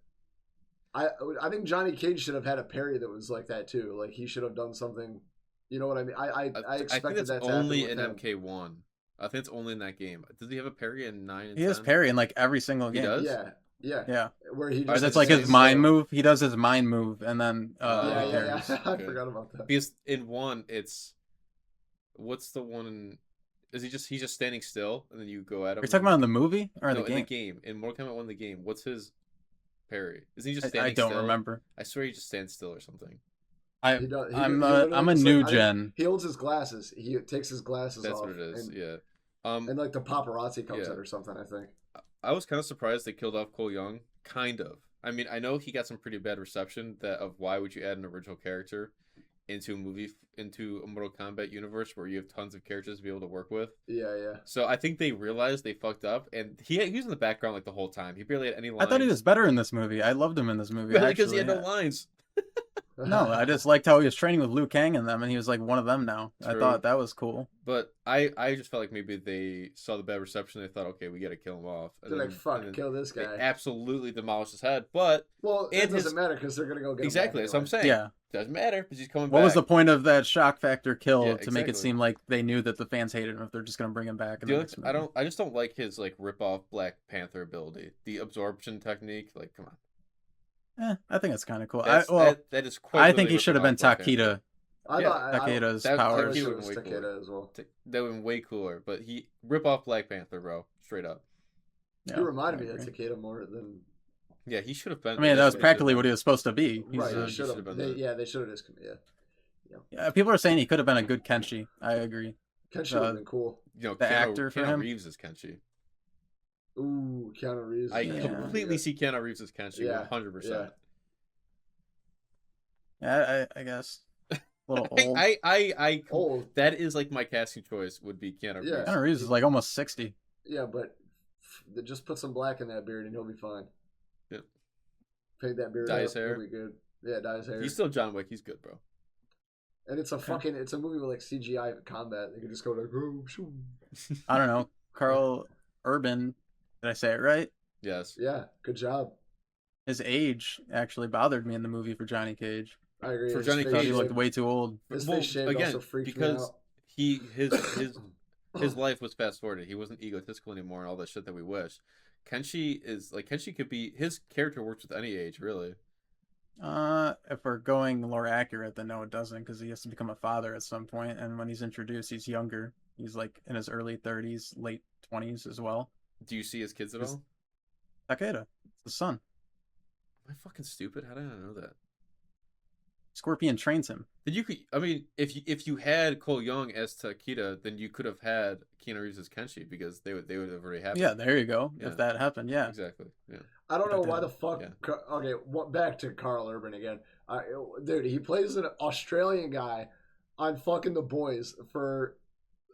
I think Johnny Cage should have had a parry that was like that too. Like he should have done something. You know what I mean? I I think expected that's that to only happen in with him. MK1. I think it's only in that game. Does he have a parry in 9 and He has 10? parry in like every single He game. does? Yeah. Yeah, Where he Or just that's it like his says, mind move. He does his mind move, and then Yeah, he yeah, parries. yeah. I Okay. forgot about that. Because in 1, it's what's the one? Is he's just standing still and then you go at him? Are you talking about in the movie or in no, the game? in the game. In Mortal Kombat 1, the game. What's his parry? Isn't he just I standing don't still? remember. I swear he just stands still or something. He does, he I'm literally I'm a just, new like, I think gen. He holds his glasses. He takes his glasses That's off. what it is. And, Yeah. and like the paparazzi comes Yeah. in or something. I think. I was kind of surprised they killed off Cole Young. Kind of. I mean, I know he got some pretty bad reception that of why would you add an original character into a movie, into a Mortal Kombat universe where you have tons of characters to be able to work with. Yeah, yeah. So I think they realized they fucked up, and he was in the background like the whole time. He barely had any lines. I thought he was better in this movie. I loved him in this movie. Really, because he actually. had no lines. No, I just liked how he was training with Liu Kang and them, and he was like one of them now. I True. thought that was cool. But I just felt like maybe they saw the bad reception. They thought, okay, we got to kill him off. They're like, fuck, kill this They guy. absolutely demolished his head. But Well, it and doesn't his- matter because they're gonna go get him exactly, back that's what I'm anyway. saying. Yeah. Doesn't matter because he's coming What back. was the point of that shock factor kill Yeah, to make it exactly. seem like they knew that the fans hated him if they're just gonna bring him back? In The the only next I movie? I just don't like his like rip off Black Panther ability, the absorption technique. Like, come on, I think it's kind of cool. that is quite. I literally think he ripping should have been off Black Panther. Takeda. I Yeah, thought Takeda's that- powers. I wish He it would've was been way cooler. Takeda as well. That would have been way cooler. But he rip off Black Panther, bro, straight up. Yeah, He reminded I me of agree. Takeda more than Yeah, he should have been. I mean, that was he practically should've what he was supposed to be. He's right. a- He he should should've have. been the- Yeah, they should have just. Yeah, Yeah, people are saying he could have been a good Kenshi. I agree. Kenshi would have been cool. been. You know, the Keanu, actor for Keanu him? Reeves is Kenshi. Ooh, Keanu Reeves. I Yeah. completely see Keanu Reeves as Kenshi, Yeah, 100%. Yeah, I guess. A little old. I Old. that is like my casting choice would be Keanu Yeah. Reeves. Keanu Reeves is like almost 60. Yeah, but just put some black in that beard and he'll be fine. Yep. Fade that beard Dye out, his hair. he'll be good. Yeah, dye his hair. He's still John Wick. He's good, bro. And it's a fucking, it's a movie with like CGI combat. They can just go like, oh, shoo. I don't know. Carl Urban, did I say it right? Yes. Yeah, good job. His age actually bothered me in the movie for Johnny Cage. I agree. For His Johnny I face thought he Cage, shade- looked way too old. His Well, face shade again, also freaked because me out. his life was fast forwarded. He wasn't egotistical anymore and all that shit that we wish. Kenshi could be his character works with any age, really. If we're going lore accurate, then no, it doesn't, because he has to become a father at some point, and when he's introduced, he's younger. He's like in his early 30s, late 20s as well. Do you see his kids at His- all? Takeda, it's the son. Am I fucking stupid? How did I not know that? Scorpion trains him. Did you? I mean, if you had Cole Young as Takeda, then you could have had Keanu Reeves as Kenshi because they would have already happened. Yeah, there you go. Yeah. If that happened, yeah. Exactly. Yeah. I don't But know it why the didn't. fuck. Yeah. Okay, what? Back to Carl Urban again. Dude, he plays an Australian guy on fucking The Boys for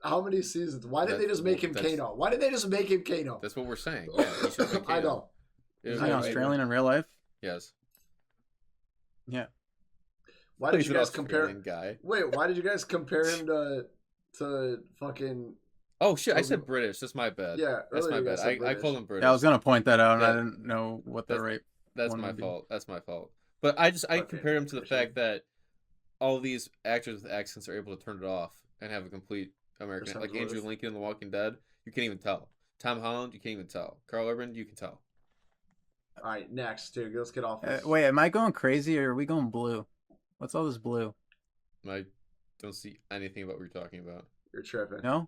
how many seasons? Why did they just make him Kano? Why did they just make him Kano? That's what we're saying. Yeah, he should have been I Kano. know. It Is was he I- Australian in real life? Yes. Yeah. Why did He's you an guys compare? Australian guy? Wait, why did you guys compare him to fucking? Oh shit! I said British. That's my bad. Yeah, That's earlier my you bad. guys said I British. called him British. Yeah, I was gonna point that out, and I Yeah. didn't know what the right. That's one my would be. fault. That's my fault. But I Okay, compared him to the appreciate fact that all these actors with accents are able to turn it off and have a complete American, sounds like Andrew worse. Lincoln in The Walking Dead. You can't even tell. Tom Holland, you can't even tell. Carl Urban, you can tell. All right, next, dude. Let's get off. This. Wait, am I going crazy or are we going blue? What's all this blue? I don't see anything about what you're talking about. You're tripping. No,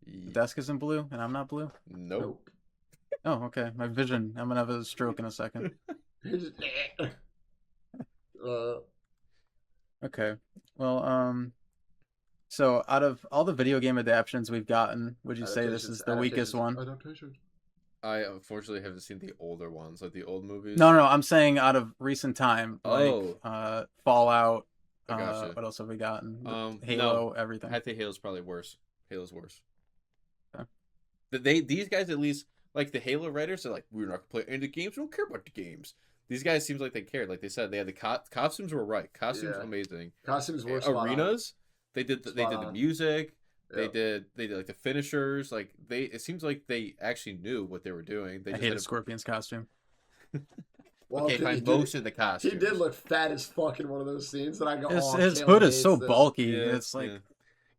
the desk isn't blue, and I'm not blue. Nope. Oh, okay. My vision. I'm gonna have a stroke in a second. uh, Okay. Well, so out of all the video game adaptations we've gotten, would you say this is the weakest one? Adaptations. I unfortunately haven't seen the older ones, like the old movies. No, I'm saying out of recent time, like Oh. Fallout. I gotcha. What else have we gotten? no. Halo, everything. I think Halo's probably worse. Halo's worse. Okay. These guys at least, like the Halo writers are like, we're not gonna play any of the games. We don't care about the games. These guys seems like they cared. Like they said, they had the costumes were right. Costumes Yeah. amazing. Costumes were spot on. Arenas. They did the Spot on. music. Yep. They did like the finishers. Like it seems like they actually knew what they were doing. They I just hated had Scorpion's costume. Well, okay, he fine. did- Most of the He costumes. did look fat as fuck in one of those scenes, and I go, "Oh, His Taylor hood is hates so this." bulky. Yeah, It's like yeah.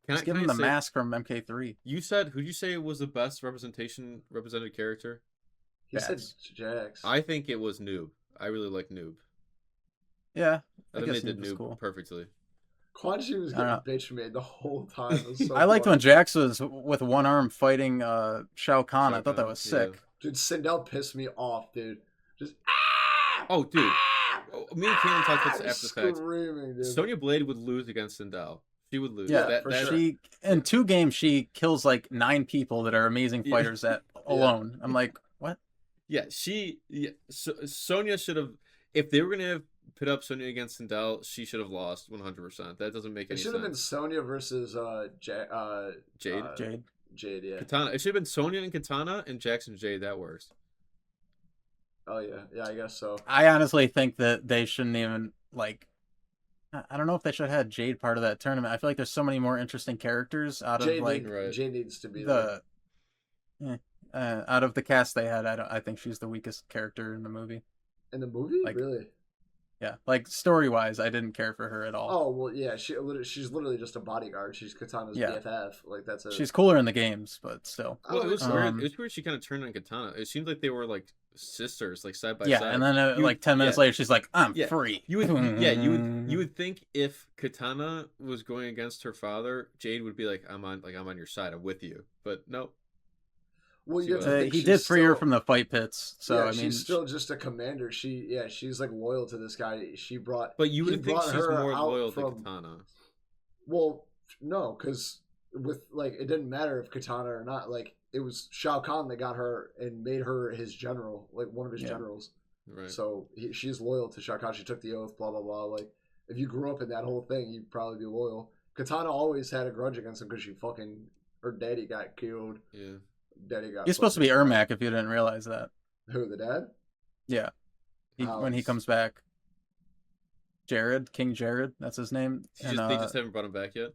just give him the say- mask from MK3. You said who'd you say was the best represented character? He said Jax. Jax. I think it was Noob. I really like Noob. Yeah, I I think guess they did Noob was Noob cool. perfectly. Quan Chi was I don't getting bitch made the whole time. It was so I liked funny. when Jax was with one arm fighting Shao Kahn. I thought that Kahn, was sick. yeah. Dude, Sindel pissed me off, dude. Just Oh, dude. ah! Oh, me and Kaylin talked about this after the fact. Screaming, dude. Sonya Blade would lose against Sindel. She would lose. Yeah, for sure. She in 2 games she kills like 9 people that are amazing Yeah. fighters at alone. I'm like, what? Yeah, Sonya should have. If they were gonna put up Sonya against Sindel, she should have lost 100%. That doesn't make It any should have been sense. Sonya versus Jade, Jade. Jade, yeah. Katana. It should have been Sonya and Katana and Jackson Jade. That works. Oh yeah, yeah, I guess so. I honestly think that they shouldn't even like. I don't know if they should have had Jade part of that tournament. I feel like there's so many more interesting characters out of Jade, like Right. Jade needs to be there. the. Out of the cast they had, I think she's the weakest character in the movie. In the movie, like- really? Yeah, like story wise, I didn't care for her at all. Oh well, yeah. She's literally just a bodyguard. She's Katana's Yeah. BFF. Like that's a. She's cooler in the games, but still. I Well, don't it was think so. weird. Um, It was weird. She kind of turned on Katana. It seemed like they were like sisters, like side by Yeah, side. and then You- like 10 minutes yeah. later, she's like, "I'm Yeah. free." You would, yeah, you would think if Katana was going against her father, Jade would be like, I'm on your side, I'm with you. But no, Well, you have to Uh, think he she's did free her still- from the fight pits, so yeah, I mean, she's still just a commander. She's like loyal to this guy. She brought. but you he would think brought she's her more out loyal from- to Katana. Well, no, because with like it didn't matter if Katana or not. Like it was Shao Kahn that got her and made her his general, like one of his Yeah. generals. Right. So she's loyal to Shao Kahn. She took the oath. Blah blah blah. Like if you grew up in that whole thing, you'd probably be loyal. Katana always had a grudge against him because her daddy got killed. Yeah. Daddy got. he's supposed to be fucking- Ermac if you didn't realize that. Who, the dad? Yeah, when he Alex. comes back, King Jared, that's his name. They just haven't brought him back yet.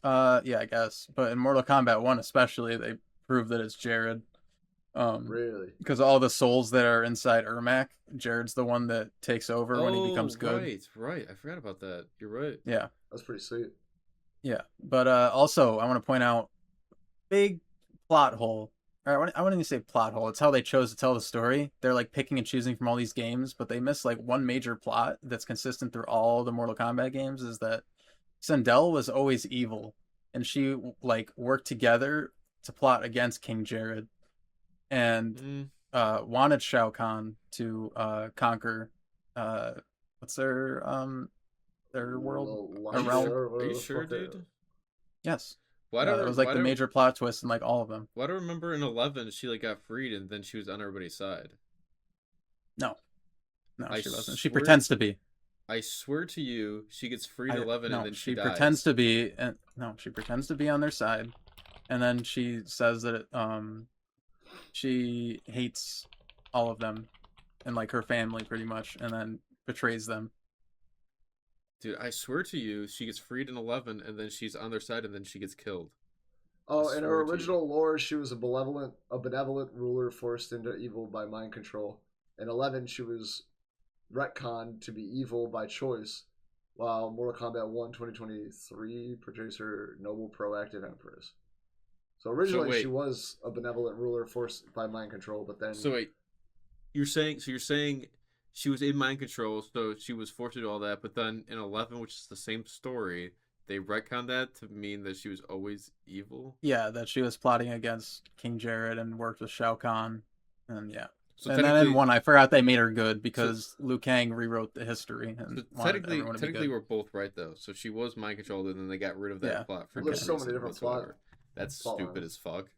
Yeah, I guess. But in Mortal Kombat 1 especially, they prove that it's Jared. Really? Because all the souls that are inside Ermac, Jared's the one that takes over when he becomes good. Right. I forgot about that. You're right. Yeah, That's pretty sweet. yeah. But also, I want to point out, big plot hole I wouldn't even say plot hole. It's how they chose to tell the story. They're like picking and choosing from all these games, but they miss like one major plot that's consistent through all the Mortal Kombat games is that Sindel was always evil, and she like worked together to plot against King Jared, and Mm, wanted Shao Kahn to conquer what's their world, a realm. are you sure, dude? Yes, Why do it was like why the do major plot twist in like all of them. why do I remember in 11 she like got freed and then she was on everybody's side? No, no, I she wasn't. She swear- pretends to be. I swear to you, she gets freed in 11 No, and then she dies. pretends to be, and no, she pretends to be on their side, and then she says that she hates all of them and like her family pretty much, and then betrays them. Dude, I swear to you, she gets freed in 11 and then she's on their side and then she gets killed. Oh, I in swear her to you. original lore, she was a benevolent ruler forced into evil by mind control. In 11, she was retconned to be evil by choice, while Mortal Kombat 1 2023 portrays her noble, proactive empress. So originally, wait. she was a benevolent ruler forced by mind control, but then So wait, you're saying she was in mind control, so she was forced to do all that, but then in 11, which is the same story, they retconned that to mean that she was always evil? Yeah, that she was plotting against King Jared and worked with Shao Kahn, and yeah. So And then technically, in one, I forgot they made her good because Liu Kang rewrote the history and so wanted technically, everyone to be technically good. we're both right though. So she was mind controlled, and then they got rid of that Yeah. plot for Well, no there's so many reason different plot- whatsoever. That's plot stupid lines. as fuck.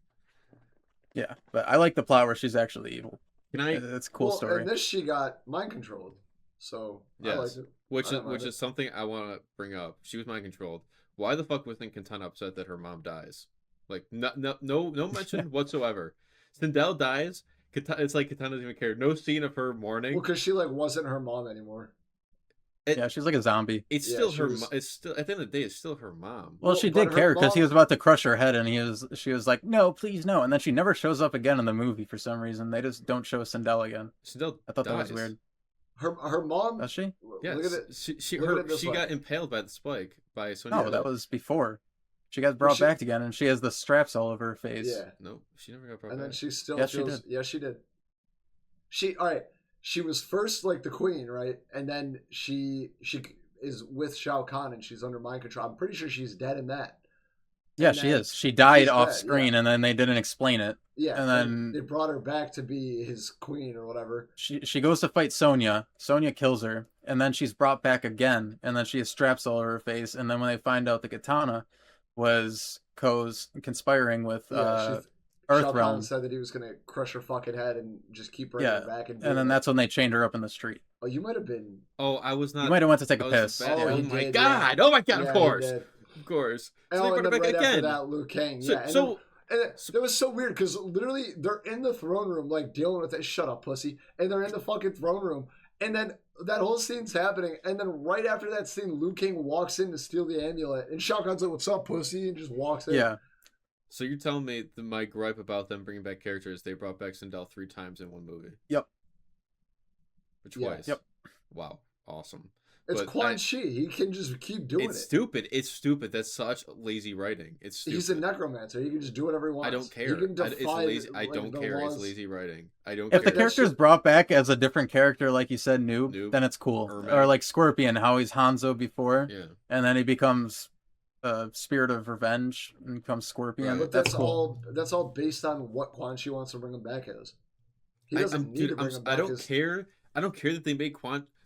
Yeah, but I like the plot where she's actually evil. Can I? It's a cool well, story. and this she got mind controlled, so I Yes. like it. Which I is don't mind which it. is something I want to bring up. She was mind controlled. Why the fuck wasn't Katana upset that her mom dies? Like no mention whatsoever. Sindel dies. It's like Katana doesn't even care. No scene of her mourning. Well, because she like wasn't her mom anymore. Yeah, she's like a zombie. It's Yeah, still she her. was- It's still at the end of the day, it's still her mom. Well, Well, she but did her care because he mom- was about to crush her head, and she was like, "No, please, no." And then she never shows up again in the movie for some reason. They just don't show Sindel again. Sindel I thought that was dies. weird. Her mom. Was she? Yes. Look at it. She look at it this she way. got impaled by the spike by Sonya. No, that was before. She got brought back again, and she has the straps all over her face. Yeah, No, she never got brought and then back. she still Yes, she feels. did. Yeah, she did. She all right. She was first like the queen, right? And then she is with Shao Kahn, and she's under mind control. I'm pretty sure she's dead in that. Yeah, And she then is. She died she's off dead, screen, and then they didn't explain it. Yeah, And then- they brought her back to be his queen or whatever. She goes to fight Sonya. Sonya kills her, and then she's brought back again, and then she has straps all over her face. And then when they find out the katana was conspiring with Yeah, Shao Kahn Earthrealm, said that he was gonna crush her fucking head and just keep bringing Yeah, her back and. and then that's when they chained her up in the street. Oh, you might have been. Oh, I was not. You might have went to take I a was piss. bad- Oh, Oh, he my did, god! yeah. Oh my god! Yeah, Of he course, did. of course. So Oh, they and brought her then back right after again. that, Liu Kang. So- Yeah, and so- that was so weird because literally they're in the throne room, like dealing with it. Shut up, pussy. And they're in the fucking throne room, and then that whole scene's happening, and then right after that scene, Liu Kang walks in to steal the amulet, and Shao Kahn's like, "What's up, pussy?" and just walks in. Yeah, So you're telling me my gripe about them bringing back characters, they brought back Sindel 3 times in one movie? Yep. Or Yeah. twice? Yep. Wow. Awesome. It's But Quan Chi. He can just keep doing It's it. stupid. It's stupid. That's such lazy writing. It's stupid. He's a necromancer. He can just do whatever he wants. I don't care. He can It's defy lazy. I like, don't the care. laws. It's lazy writing. I don't if care. the character's shit- brought back as a different character, like you said, Noob, Noob. then it's cool. Ermac. Or like Scorpion, how he's Hanzo before, Yeah. and then he becomes Spirit of Revenge and becomes Scorpion. Right. But That's that's cool. all. That's all based on what Quan Chi wants to bring him back as. He doesn't need to bring him back I don't as. care. I don't care that they made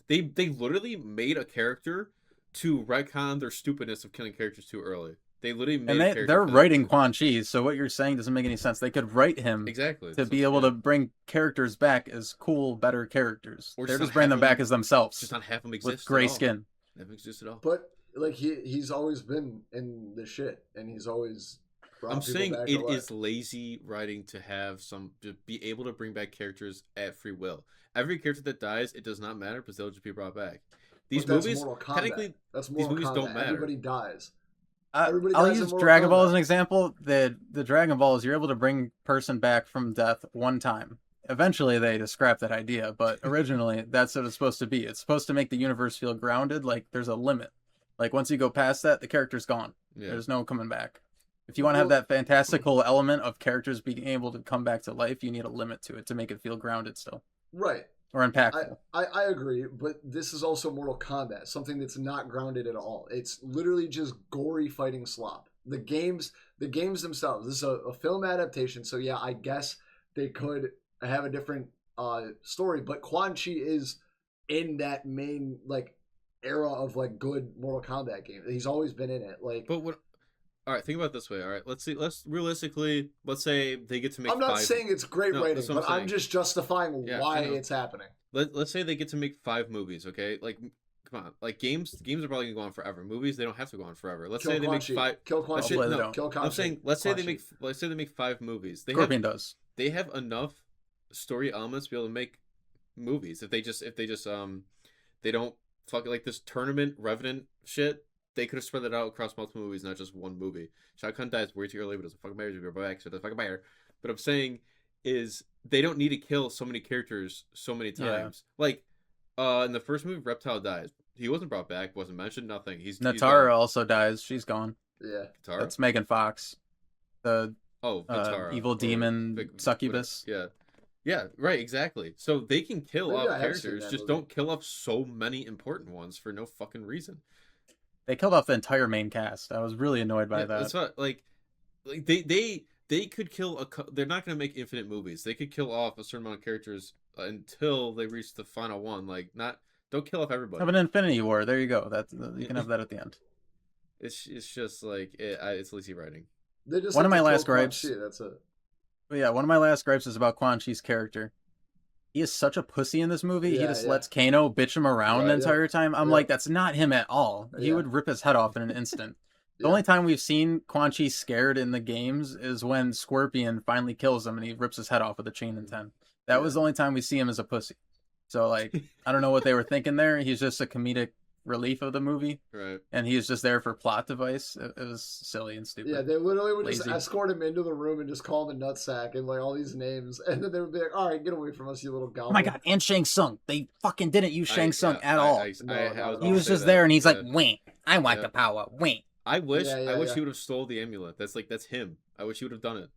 They literally made a character to retcon their stupidness of killing characters too early. They literally made And a character they're for that writing reason. Quan Chi, so what you're saying doesn't make any sense. They could write him Exactly. to be able to bring characters back as cool, better characters. Or They're just just bringing them have back them- as themselves Just not have them exist with gray at all. skin. Never exist at all. But like he's always been in the shit, and he's always. brought I'm people saying back it to life. is lazy writing to be able to bring back characters at free will. Every character that dies, it does not matter because they'll just be brought back. These But that's movies, Mortal Kombat. technically, That's these Mortal movies Kombat. don't matter. Everybody dies. I'll Everybody dies in use Mortal Dragon Ball Kombat. as an example. The Dragon Ball is you're able to bring person back from death one time. Eventually, they just scrapped that idea, but originally, that's what it's supposed to be. It's supposed to make the universe feel grounded. Like there's a limit. Like once you go past that, the character's gone. yeah. There's no coming back. If you want to have Well- that fantastical element of characters being able to come back to life, you need a limit to it to make it feel grounded still Right. or impactful. I agree, but this is also Mortal Kombat, something that's not grounded at all. It's literally just gory fighting slop. The games themselves. This is a film adaptation, so yeah, I guess they could have a different story, but Quan Chi is in that main like era of like good Mortal Kombat game. He's always been in it. Like, But what? All right, think about it this way. All right, let's see. Let's realistically, let's say they get to make. I'm not 5... saying it's great No, writing, that's what but I'm I'm saying. just justifying Yeah, I why know. it's happening. Let's say they get to make 5 movies. Okay, like come on, like games are probably gonna go on forever. Movies they don't have to go on forever. Let's say they make 5. Kill Quan Let's Chi. say, Hopefully they no, don't. Kill Quan I'm Chi. saying let's say Quan they Chi. make 5 movies. Scorpion does. They have enough story elements to be able to make movies. If they just they don't fuck like this tournament Revenant shit. They could have spread it out across multiple movies, not just one movie. Shao Kahn dies way too early, but it doesn't fucking matter. You're back, so it doesn't fucking matter. But I'm saying is they don't need to kill so many characters so many times. Like in the first movie, Reptile dies. He wasn't brought back, wasn't mentioned, nothing. He's Natara gone. also dies. She's gone. Yeah. Katara? That's Megan Fox, the Katara, evil or demon succubus. whatever. Yeah, right, exactly. So they can kill Maybe I off have seen characters, that just movie. don't kill off so many important ones for no fucking reason. They killed off the entire main cast. I was really annoyed by Yeah, that. That's what like they could kill they're not going to make infinite movies. They could kill off a certain amount of characters until they reach the final one. Like don't kill off everybody. Have an Infinity War. There you go. You can have that at the end. It's just like it's lazy writing. They just One of have to my kill last Quan gripes- Chi, that's it. But yeah, one of my last gripes is about Quan Chi's character. He is such a pussy in this movie. He Yeah, just yeah. lets Kano bitch him around Right, the yeah. entire time. I'm Yeah. like, that's not him at all. He Yeah. would rip his head off in an instant. The Yeah. only time we've seen Quan Chi scared in the games is when Scorpion finally kills him and he rips his head off with a chain and 10. That was the only time we see him as a pussy. So, like, I don't know what they were thinking there. He's just a comedic relief of the movie, Right. and he's just there for plot device. It was silly and stupid. Yeah, they literally would just Lazy. escort him into the room and just call him a nutsack and like all these names, and then they would be like, "All right, get away from us, you little goblin." Oh my god, and Shang Tsung. They fucking didn't use Shang Tsung at all. He was just there and he's like, wait, I want the power. Wait. I wish Yeah, I wish yeah. he would have stole the amulet. That's him. I wish he would have done it.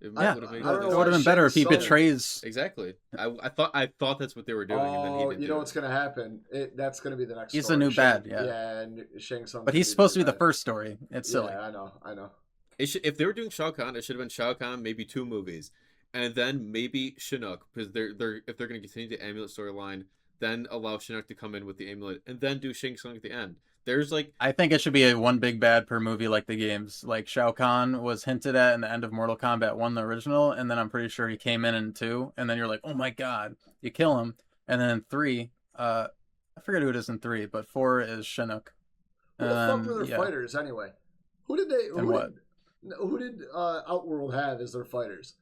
It Yeah, would have made I don't know it why would have been better if he Shang Tsung- betrays. exactly. I thought that's what they were doing, and then he Oh, didn't. you do know it. what's gonna happen? That's gonna be the next. He's story. the new Shang- bad, yeah. Yeah, and Shang Tsung. But he's supposed to be the first story. It's silly. Yeah, I know. If they were doing Shao Kahn, it should have been Shao Kahn, maybe 2 movies, and then maybe Chinook, because if they're going to continue the amulet storyline, then allow Chinook to come in with the amulet, and then do Shang Tsung at the end. There's like I think it should be a one big bad per movie like the games. Like Shao Kahn was hinted at in the end of Mortal Kombat 1, the original, and then I'm pretty sure he came in 2, and then you're like, oh my god, you kill him. And then in 3, I forget who it is in 3, but 4 is Chinook. Who the fuck Um, were their yeah. fighters anyway? Who did they? And what? Who did Outworld have as their fighters?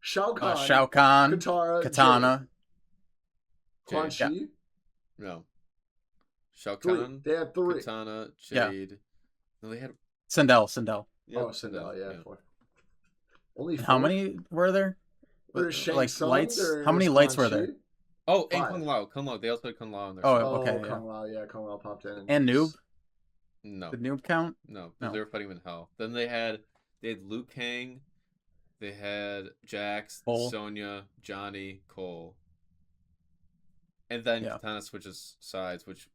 Shao Kahn, Shao Kahn, Katara, Katana. Jade, Quan Jade. Chi. no Shao 3. Kahn, They had 3. Katana, Yeah. Jade. No, they had Sindel. yeah, Oh, Sindel, yeah. 4. Only 4. How many were there? There's Shang Like Tsung, lights? there's How many lights Quan were there? Chi. Oh, and 5. Kung Lao. They also had Kung Lao in there. Oh, Oh, okay, Kung Lao, yeah, Kung Lao popped in. And Noob? no, Did Noob count? no, No. they were fighting him in hell. Then they had Liu Kang, they had Jax, Cole. Sonya, Johnny, Cole, and then Yeah. Katana switches sides, which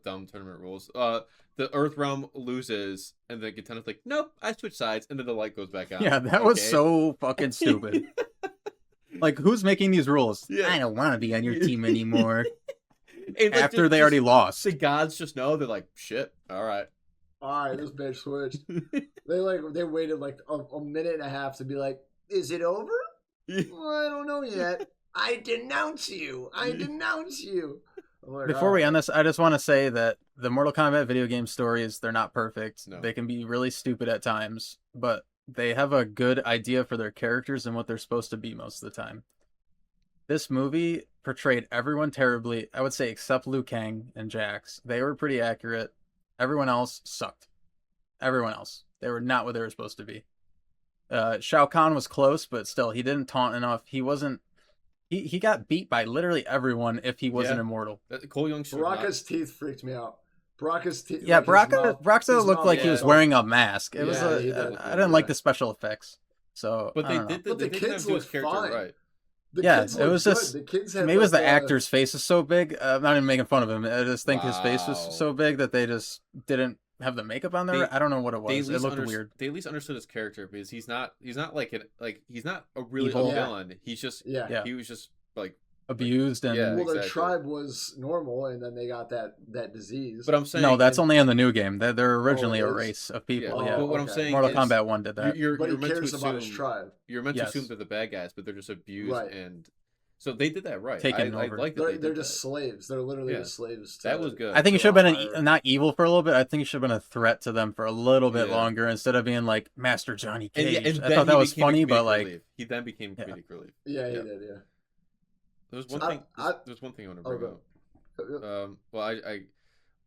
dumb tournament rules. The Earth Realm loses, and then Katana's like, nope, I switch sides, and then the light goes back on. Yeah, that was Okay. so fucking stupid. Like, who's making these rules? Yeah. I don't want to be on your team anymore. And, like, After they already lost. the gods just know, they're like, shit, all right. All right, this bitch switched. They waited like a minute and a half to be like, "Is it over?" Well, I don't know yet. I denounce you. I denounce you. I'm like, Before we "All end this, I just want to say that the Mortal Kombat video game stories, they're not perfect. No. They can be really stupid at times, but they have a good idea for their characters and what they're supposed to be most of the time. This movie portrayed everyone terribly, I would say, except Liu Kang and Jax. They were pretty accurate. Everyone else sucked. Everyone else. They were not what they were supposed to be. Shao Kahn was close, but still, he didn't taunt enough. He wasn't... He got beat by literally everyone if he wasn't Yeah. immortal. Cole Young should have not. Baraka's teeth freaked me out. Yeah, like Broxo his looked mouth like he yeah. was wearing a mask. It was Yeah, he did. I didn't like Yeah. the special effects. So But I they don't know. did But the they did kids do his look character fine. right. The Yeah, kids it look was good. just The kids had maybe it was like the actor's face is so big. I'm not even making fun of him. I just think his face was Wow. so big that they just didn't have the makeup on there. They- I don't know what it They at was. It least looked weird. They at least understood his character because he's not like he's not a really Evil. a Yeah. villain. He's just Yeah. he was just like Abused and Yeah. Well, their exactly. tribe was normal, and then they got that disease. But I'm saying no, that's and- only in the new game. They're originally it a is? race of yeah. people. Oh, Yeah, But what I'm okay. saying Mortal is Kombat 1 did that. You're but he meant cares to about his assume tribe. you're meant to Yes. assume they're the bad guys, but they're just abused Right. and so they did that right. Taken I over. like that They're, they they're did just that. slaves. They're literally Yeah. just slaves. That was good. I think you to should have been our- not evil for a little bit. I think you should have been a threat to them for a little bit Yeah. longer instead of being like Master Johnny And, Cage. yeah, and I then thought that he was became a funny, but comedic like, relief. He then became Yeah. comedic relief. Yeah, he Yeah. did. Yeah. There's one I- thing. There's one thing I want to Oh, bring go. up.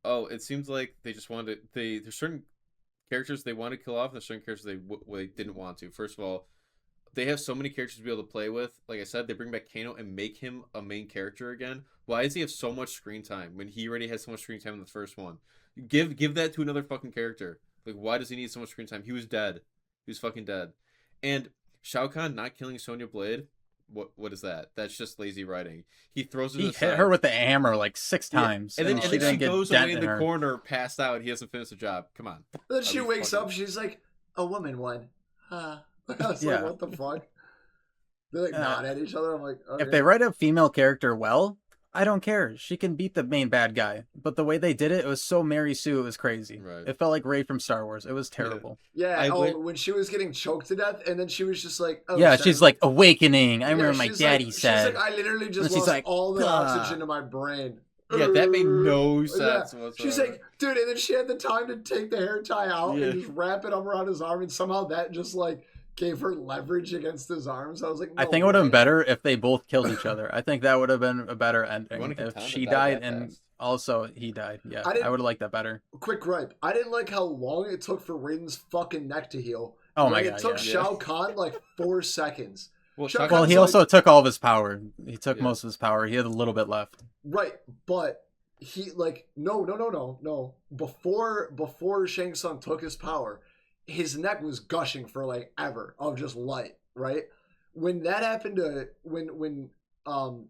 Well, it seems like they just wanted there's certain characters they want to kill off, and there's certain characters they didn't want to. First of all, they have so many characters to be able to play with. Like I said, they bring back Kano and make him a main character again. Why does he have so much screen time when he already had so much screen time in the first one? Give that to another fucking character. Like, why does he need so much screen time? He was dead. He was fucking dead. And Shao Kahn not killing Sonya Blade. What is that? That's just lazy writing. He throws it. he aside. hit her with the hammer like 6 Yeah. times, and then, she she didn't get goes dent away in in the her. corner, passed out. He hasn't finished the job. Come on. Then she That'd be wakes fucking- up. She's like, a woman won. I was Yeah. like, what the fuck? They like nod at each other. I'm like, okay. If they write a female character well, I don't care. She can beat the main bad guy. But the way they did it, it was so Mary Sue. It was crazy. Right. It felt like Rey from Star Wars. It was terrible. Yeah. I would- when she was getting choked to death, and then she was just like, oh, Yeah, Shen- she's like awakening. I Yeah, remember my she's daddy like, said. She's like, I literally just And she's lost like, all the "Gah." oxygen to my brain. Yeah, that made no Yeah. sense whatsoever. She's like, dude, and then she had the time to take the hair tie out Yeah. and just wrap it up around his arm, and somehow that just like gave her leverage against his arms. I was like, I no think it would have been way. better if they both killed each other. I think that would have been a better ending. wanna get If Tom to she die died that and fast. also he died. Yeah, I didn't- I would have liked that better. Quick gripe. I didn't like how long it took for Raiden's fucking neck to heal. Oh Like, my it god. took Yeah. Shao Kahn like 4 seconds. well, Shao Shao Well, Kahn's he like- also took all of his power. He took Yeah. most of his power. He had a little bit left. Right, but he like no. Before Shang Tsung took his power, his neck was gushing for like ever of just light. Right, when that happened to when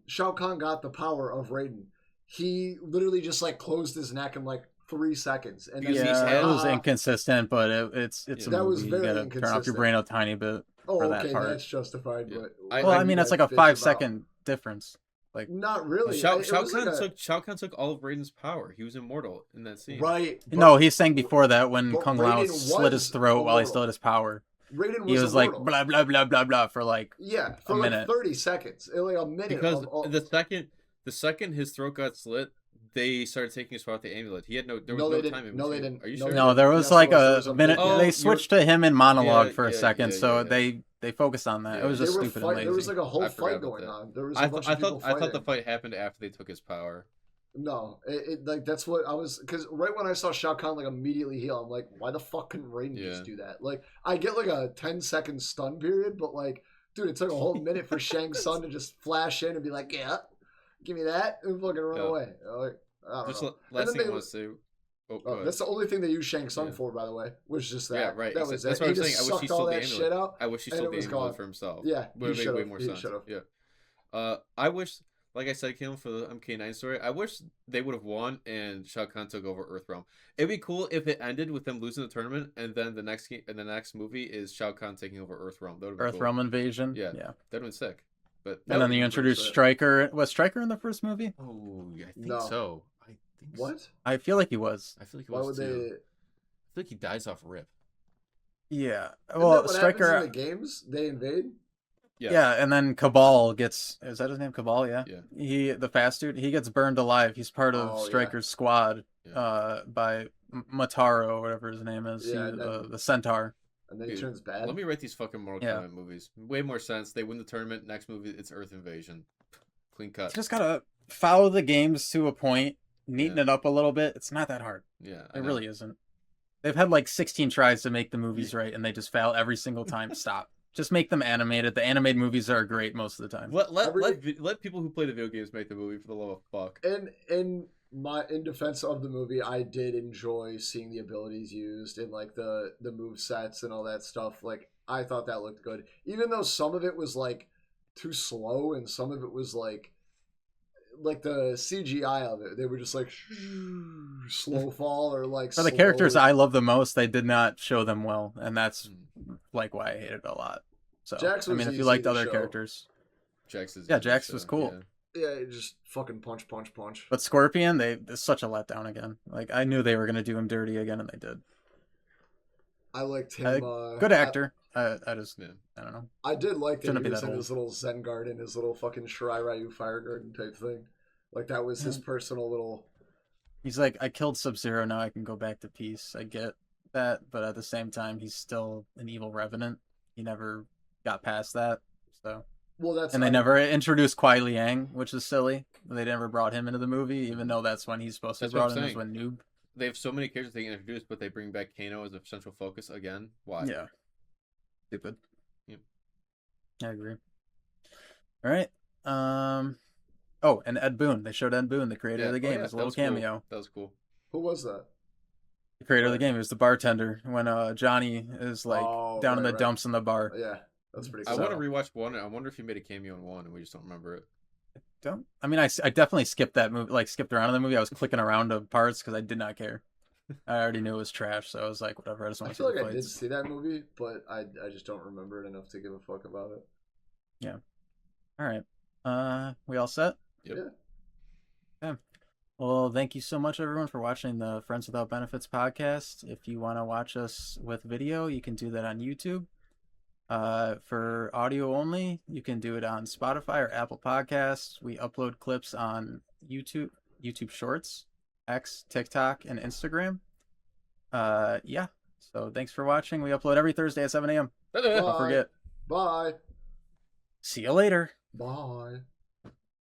Shao Kahn got the power of Raiden, he literally just like closed his neck in like 3 seconds, and then Because he's he's like, Yeah, it was "Ah." inconsistent, but it's Yeah. a That movie. was You very gotta turn off your inconsistent. brain a tiny bit. Oh, for that okay, part. that's justified. Yeah. But Well, I mean, that's like a 5-second difference. Like, Not really. Shao It Kahn was like a- Shao Kahn took all of Raiden's power. He was immortal in that scene. right. no, he's saying before that when but Kung Lao Raiden slit his was throat while he immortal. still had his power. Raiden He was like immortal. blah blah blah blah blah for like Yeah, for a like minute. 30 seconds. Like a minute. Because of, the second his throat got slit, they started taking his power with the amulet. He had there was No, no they didn't. time in No, they between. didn't. Are you No, sure? they No, there was Yes, like there was a a minute. big- Oh, they you're- switched to him in monologue Yeah, for a yeah, second, yeah, so yeah. they focused on that. Yeah. It was they just were stupid fight, and there was lazy. like a whole I forgot fight about going that. on. There was a I bunch thought of people I thought the fighting. fight happened after they took his power. No, it like that's what I was because right when I saw Shao Kahn like immediately heal, I'm like, why the fuck couldn't Raiden Yeah. just do that? Like, I get like a 10-second stun period, but like, dude, it took a whole minute for Shang Tsung to just flash in and be like, yeah, give me that, and fucking run Yeah. away. Like, I don't Just know. last then thing I they- want to say. Oh, go Oh, ahead. that's the only thing they used Shang Tsung Yeah. for, by the way, was just that. Yeah, right. That was That's it. what He I'm just saying. I wish he sucked all stole the that amulet. shit out. I wish he and stole it the was amulet gone. for himself. Yeah, would have he made way should've. more He sense. should've. Yeah. I wish, like I said, Caleb, for the MK9 story, I wish they would have won and Shao Kahn took over Earthrealm. It'd be cool if it ended with them losing the tournament, and then the next game and the next movie is Shao Kahn taking over Earthrealm. That would have been Earthrealm invasion. Yeah. yeah. That'd have been sick. But And then would you be introduced sick. Stryker. Was Stryker in the first movie? oh, I think No. so. I think so. What? I feel like he was. I feel like he Why was would too. they? I feel like he dies off rip. Yeah. Isn't Well, that what happens Stryker. in the games? They invade. Yes. Yeah, and then Cabal gets. Is that his name? Cabal. Yeah. Yeah. The fast dude. He gets burned alive. He's part of Oh, yeah. Stryker's squad. Yeah. By Mataro, whatever his name is. Yeah, The Centaur. And then he Dude, turns bad. Let me write these fucking Mortal Yeah. Kombat movies. Way more sense. They win the tournament. Next movie, it's Earth Invasion. Clean cut. You just gotta follow the games to a point, neaten Yeah. it up a little bit. It's not that hard. Yeah. It really isn't. They've had like 16 tries to make the movies right, and they just fail every single time. Stop. Just make them animated. The animated movies are great most of the time. Let Every- let people who play the video games make the movie for the love of fuck. And in defense of the movie, I did enjoy seeing the abilities used and like the move sets and all that stuff. Like I thought that looked good, even though some of it was like too slow and some of it was like the CGI of it. They were just like slow fall or like For the characters slow. I love the most, they did not show them well, and that's like why I hated it a lot. So Jax I was mean, if you easy liked to other show. characters, Jax is yeah, easy, Jax so, was cool. yeah. Yeah, just fucking punch, punch, punch. But Scorpion, it's such a letdown again. Like I knew they were gonna do him dirty again, and they did. I liked him. Good actor. I just, Yeah. I don't know. I did like that Shouldn't he be was that in old. his little Zen garden, his little fucking Shirai Ryu fire garden type thing. Like that was his Yeah. personal little. He's like, I killed Sub-Zero, now I can go back to peace. I get that, but at the same time, he's still an evil revenant. He never got past that. So, Well, that's and they never introduced Kuai Liang, which is silly. They never brought him into the movie, even though that's when he's supposed to be That's what brought I'm in, is saying. when Noob. They have so many characters they can introduce, but they bring back Kano as a central focus again. Why? Yeah. Stupid. Yep. I agree. All right. Oh, and Ed Boon. They showed Ed Boon, the creator of the game. His that little was cool. cameo. That was cool. Who was that? The creator of the game. He was the bartender when Johnny is like Oh, down in right, the right. dumps in the bar. Yeah, that's pretty I cool. want to rewatch one. I wonder if he made a cameo in one, and we just don't remember it. Don't. I mean, I definitely skipped that movie. Like skipped around in the movie. I was clicking around to parts because I did not care. I already knew it was trash, so I was like, whatever. I just I want to feel see the like I did fights. see that movie, but I just don't remember it enough to give a fuck about it. Yeah. All right. We all set? Yep. Yeah. Okay. Well, thank you so much, everyone, for watching the Friends Without Benefits podcast. If you want to watch us with video, you can do that on YouTube. For audio only, you can do it on Spotify or Apple Podcasts. We upload clips on YouTube Shorts, X, TikTok, and Instagram. Yeah. So thanks for watching. We upload every Thursday at 7 a.m. Bye. Don't forget. Bye. See you later. Bye.